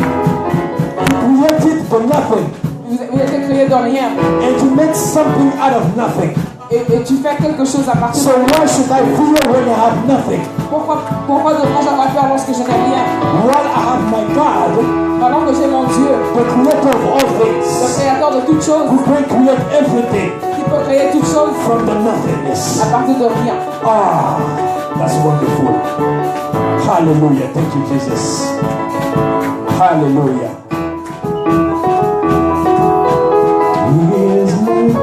You created the nothing. Vous êtes créé de rien. And you make something out of nothing. Et tu fais quelque chose à partir So why should I fear when I have nothing? Pourquoi devrais-je avoir peur lorsque je n'ai rien? While I have my God, Pendant que j'ai mon Dieu, the creator of all le things, créateur de toutes choses, who can create everything qui peut créer toutes choses from the nothingness. à partir de rien. Ah, that's wonderful. Hallelujah. Thank you, Jesus. Hallelujah. He is mine.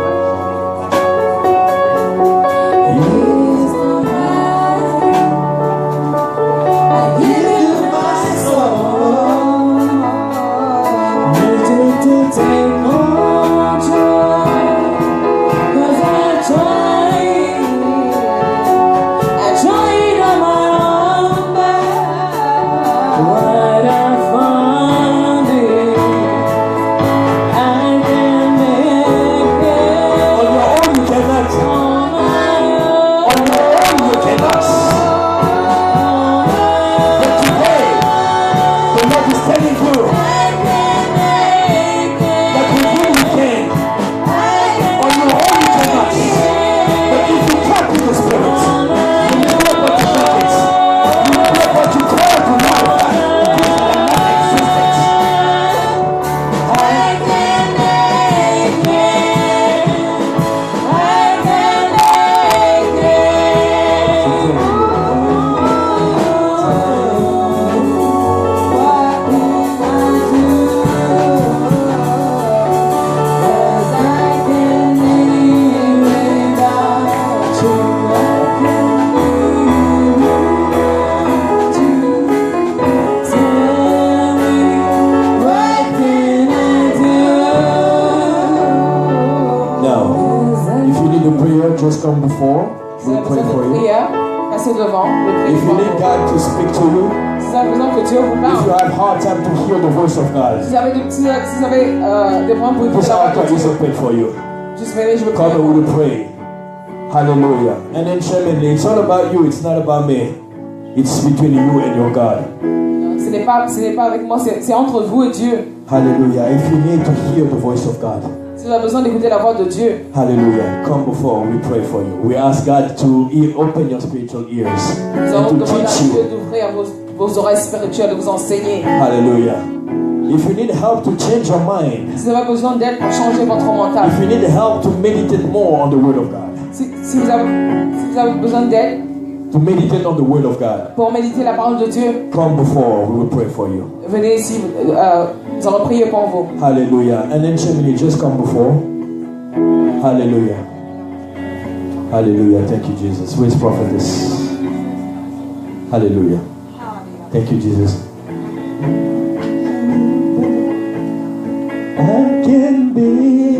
Just come before. Si vous We'll avez pray besoin for de you. prière, passez devant. Je vais prier If you pour need vous. God to speak to you, Si vous avez besoin que Dieu vous if you parle, have hard time to hear the voice of God, si vous avez des problèmes pour écouter this la voix altar de is Dieu, open for you. juste venez, je vais Come prier. and we'll pray. Hallelujah. And then Shemini, it's all about you. It's not about me. It's between you and your God. Ce n'est pas avec moi, c'est entre vous et Dieu. Hallelujah. If you need to hear the voice of God, Si vous avez besoin d'écouter la voix de Dieu, hallelujah, come before. We pray for you. We ask God to open your spiritual ears nous allons and to demander à teach Dieu you. d'ouvrir vos oreilles spirituelles, de vous enseigner. Hallelujah. If you need help to change your mind, Si vous avez besoin d'aide pour changer votre mental, if you need help to meditate more on the Word of God, si vous avez besoin d'aide to meditate on the Word of God, pour méditer la parole de Dieu, come before. We will pray for you. venez ici, nous allons prier pour vous. Hallelujah. And then Shemini, just come before. Hallelujah. Hallelujah. Thank you, Jesus. Where's prophetess? Hallelujah. Thank you, Jesus. I can be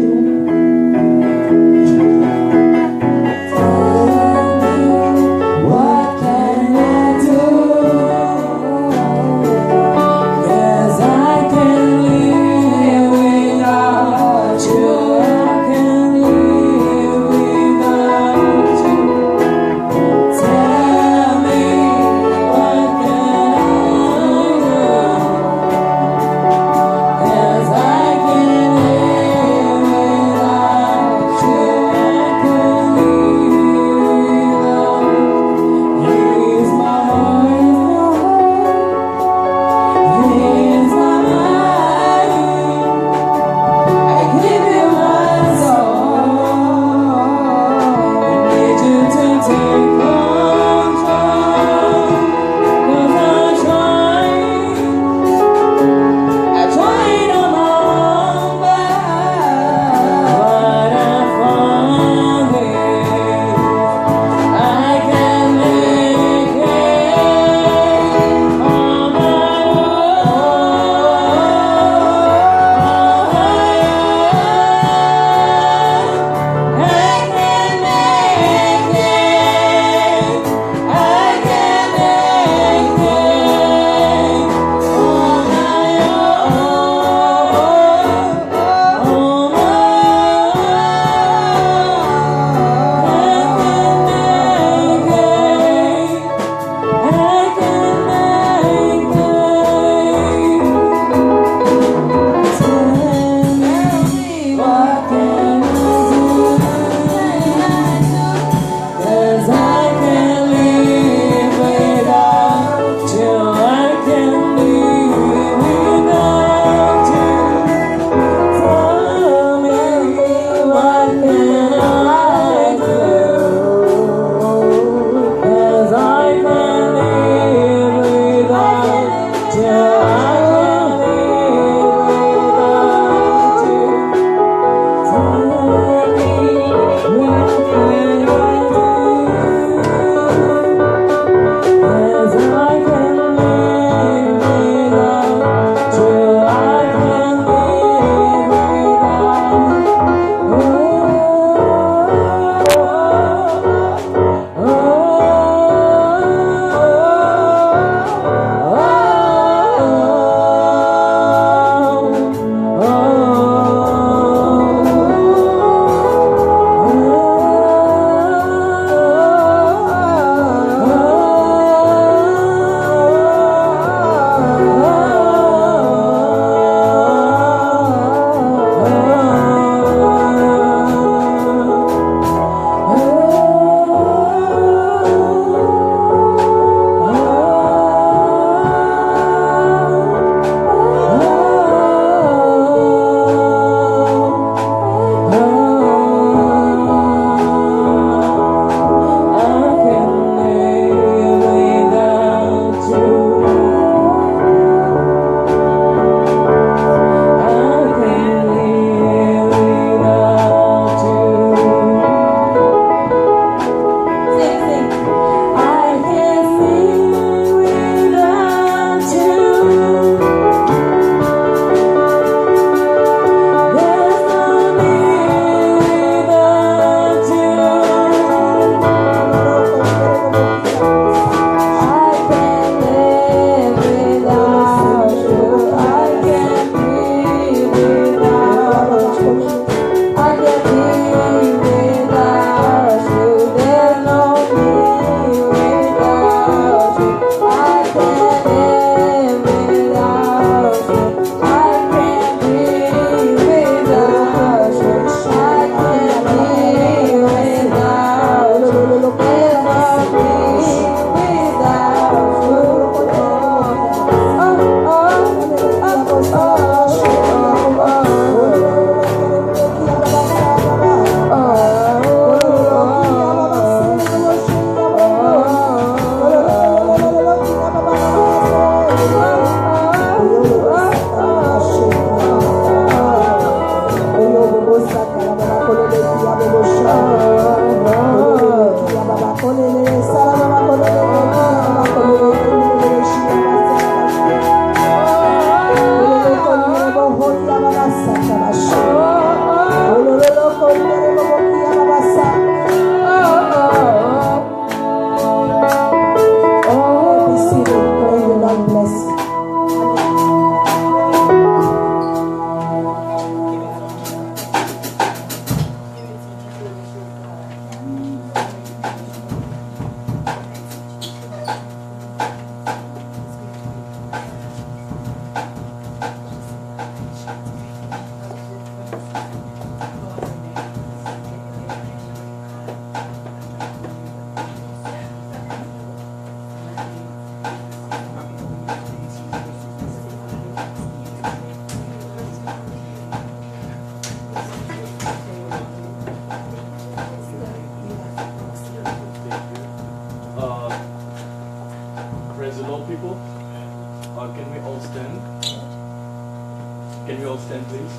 Can we all stand, please?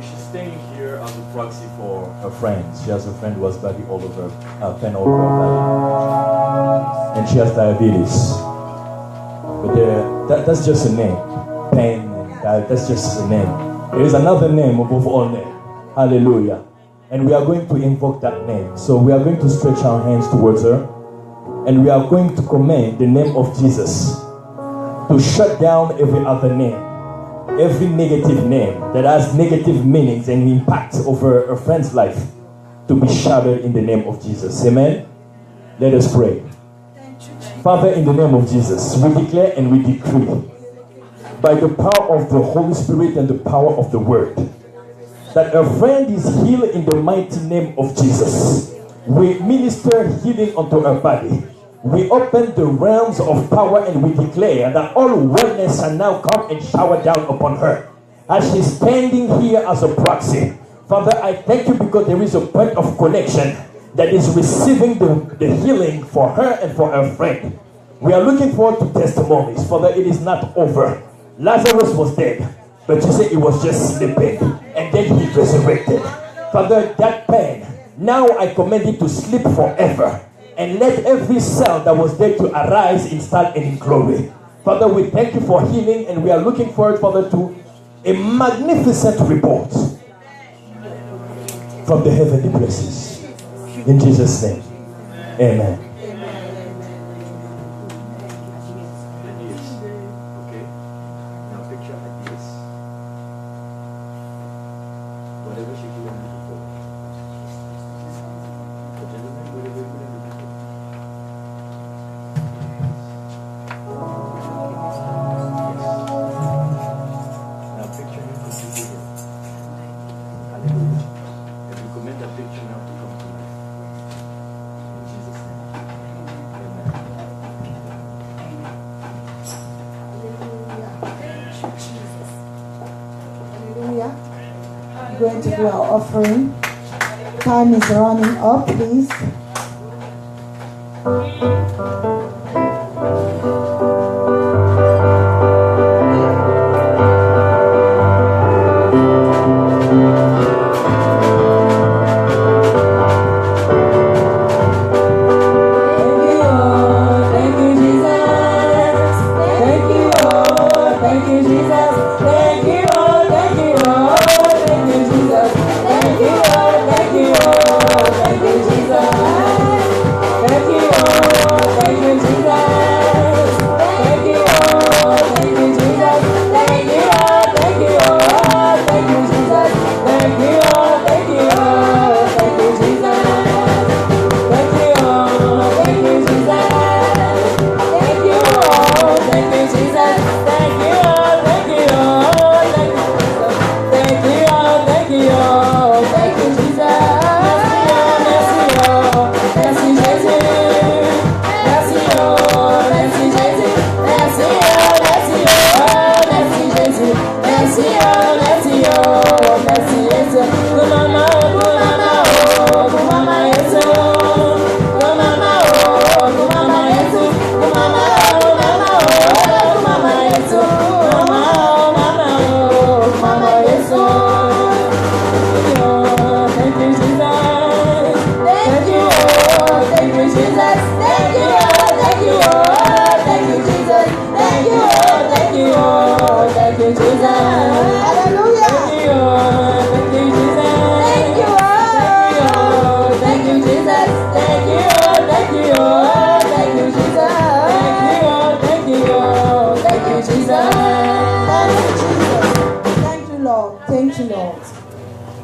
She's staying here as a proxy for her friend. She has a friend who has bloody all over, pen all over her body. And she has diabetes. But that's just a name. Pain, that's just a name. There is another name above all names. Hallelujah. And we are going to invoke that name. So we are going to stretch our hands towards her. And we are going to command the name of Jesus to shut down every other name. Every negative name that has negative meanings and impact over a friend's life to be shattered in the name of Jesus. Amen? Let us pray. Father, in the name of Jesus, we declare and we decree by the power of the Holy Spirit and the power of the Word that a friend is healed in the mighty name of Jesus. We minister healing unto her body. We open the realms of power and we declare that all wellness shall now come and shower down upon her. As she's standing here as a proxy, Father, I thank you because there is a point of connection that is receiving the healing for her and for her friend. We are looking forward to testimonies. Father, it is not over. Lazarus was dead, but you say he was just sleeping and then he resurrected. Father, that pain, now I command it to sleep forever. And let every cell that was there to arise in style and in glory. Father, we thank you for healing and we are looking forward, Father, to a magnificent report from the heavenly places. In Jesus' name, amen. Okay. Now picture like this. Whatever she couldn't do before. The gentleman, whatever he couldn't do before. Going to do our offering. Time is running up, please.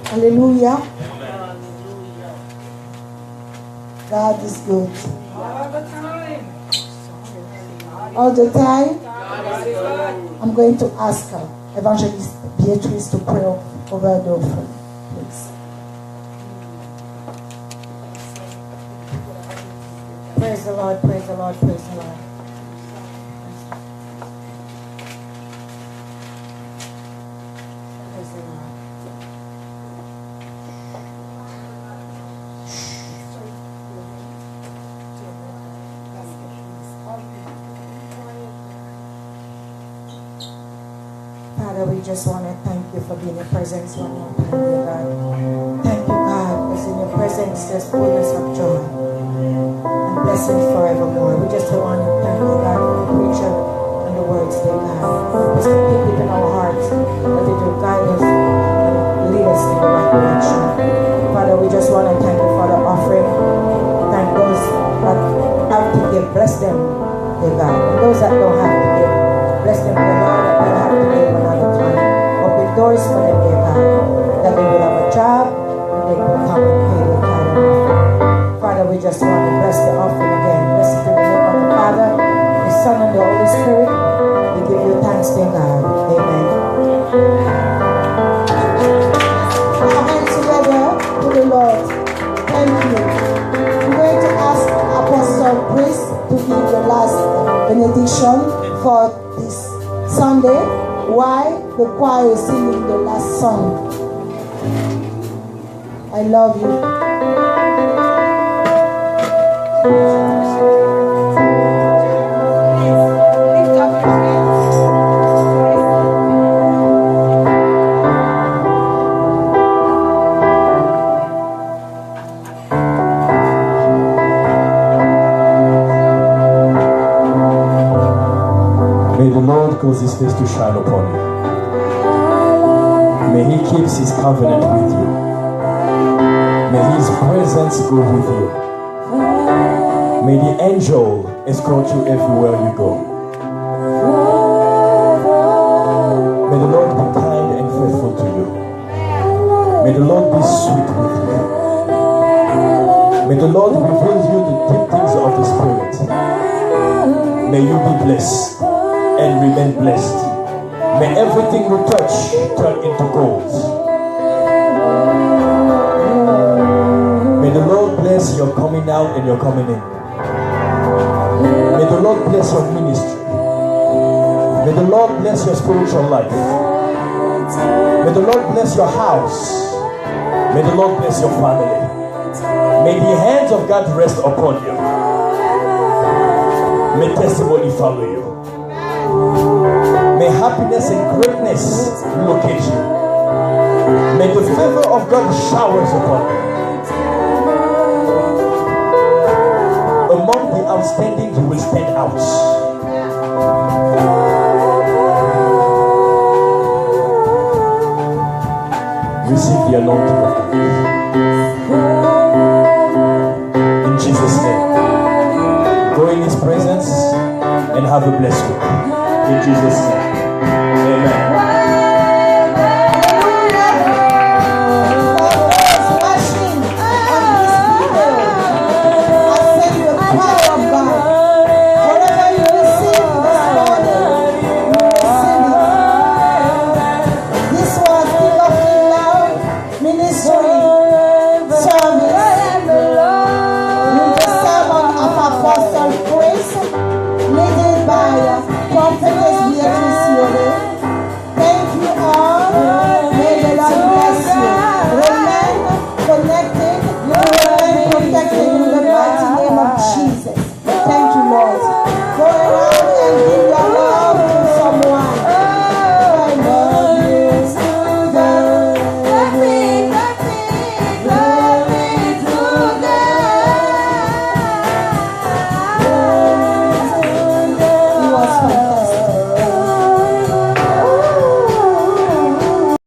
Hallelujah. God is good. All the time. I'm going to ask her, Evangelist Beatrice, to pray over the offering, please. Praise the Lord, praise the Lord, praise the Lord. Praise the Lord. All Father, we just want to thank you for being in your presence one more time, dear God. Thank you, God, because in your presence there's fullness of joy and blessings forevermore. We just want to thank you, God, for the preacher and the words, dear God. Just keep it in our hearts, that it will guide us and lead us in the right direction. Father, we just want to thank you for the offering. Thank those that have to give. Bless them, dear God. And those that don't have to give, bless them, dear God, that they have to give another time. Open doors for them, dear God, that they will have a job and they will come and pay the tithe and offering. Father, we just want to bless the offering again. Bless it in the name of the Father, the Son, and the Holy Spirit. We give you thanks, dear God. Amen. Put our hands together to the Lord. Thank you. I'm going to ask Apostle Chris to give the last benediction for this Sunday. Why the choir is singing the last song. I love you. May the Lord cause his face to shine upon you. May he keep his covenant with you. May his presence go with you. May the angel escort you everywhere you go. May the Lord be kind and faithful to you. May the Lord be sweet with you. May the Lord reveal you the deep things of the Spirit. May you be blessed and remain blessed. May everything you touch turn into gold. May the Lord bless your coming out and your coming in. May the Lord bless your ministry. May the Lord bless your spiritual life. May the Lord bless your house. May the Lord bless your family. May the hands of God rest upon you. May testimony follow you. May happiness and greatness locate you. May the favor of God showers upon you. Among the outstanding, you will stand out. Receive the anointing of God. In Jesus' name. Go in his presence and have a blessed week. In Jesus' name.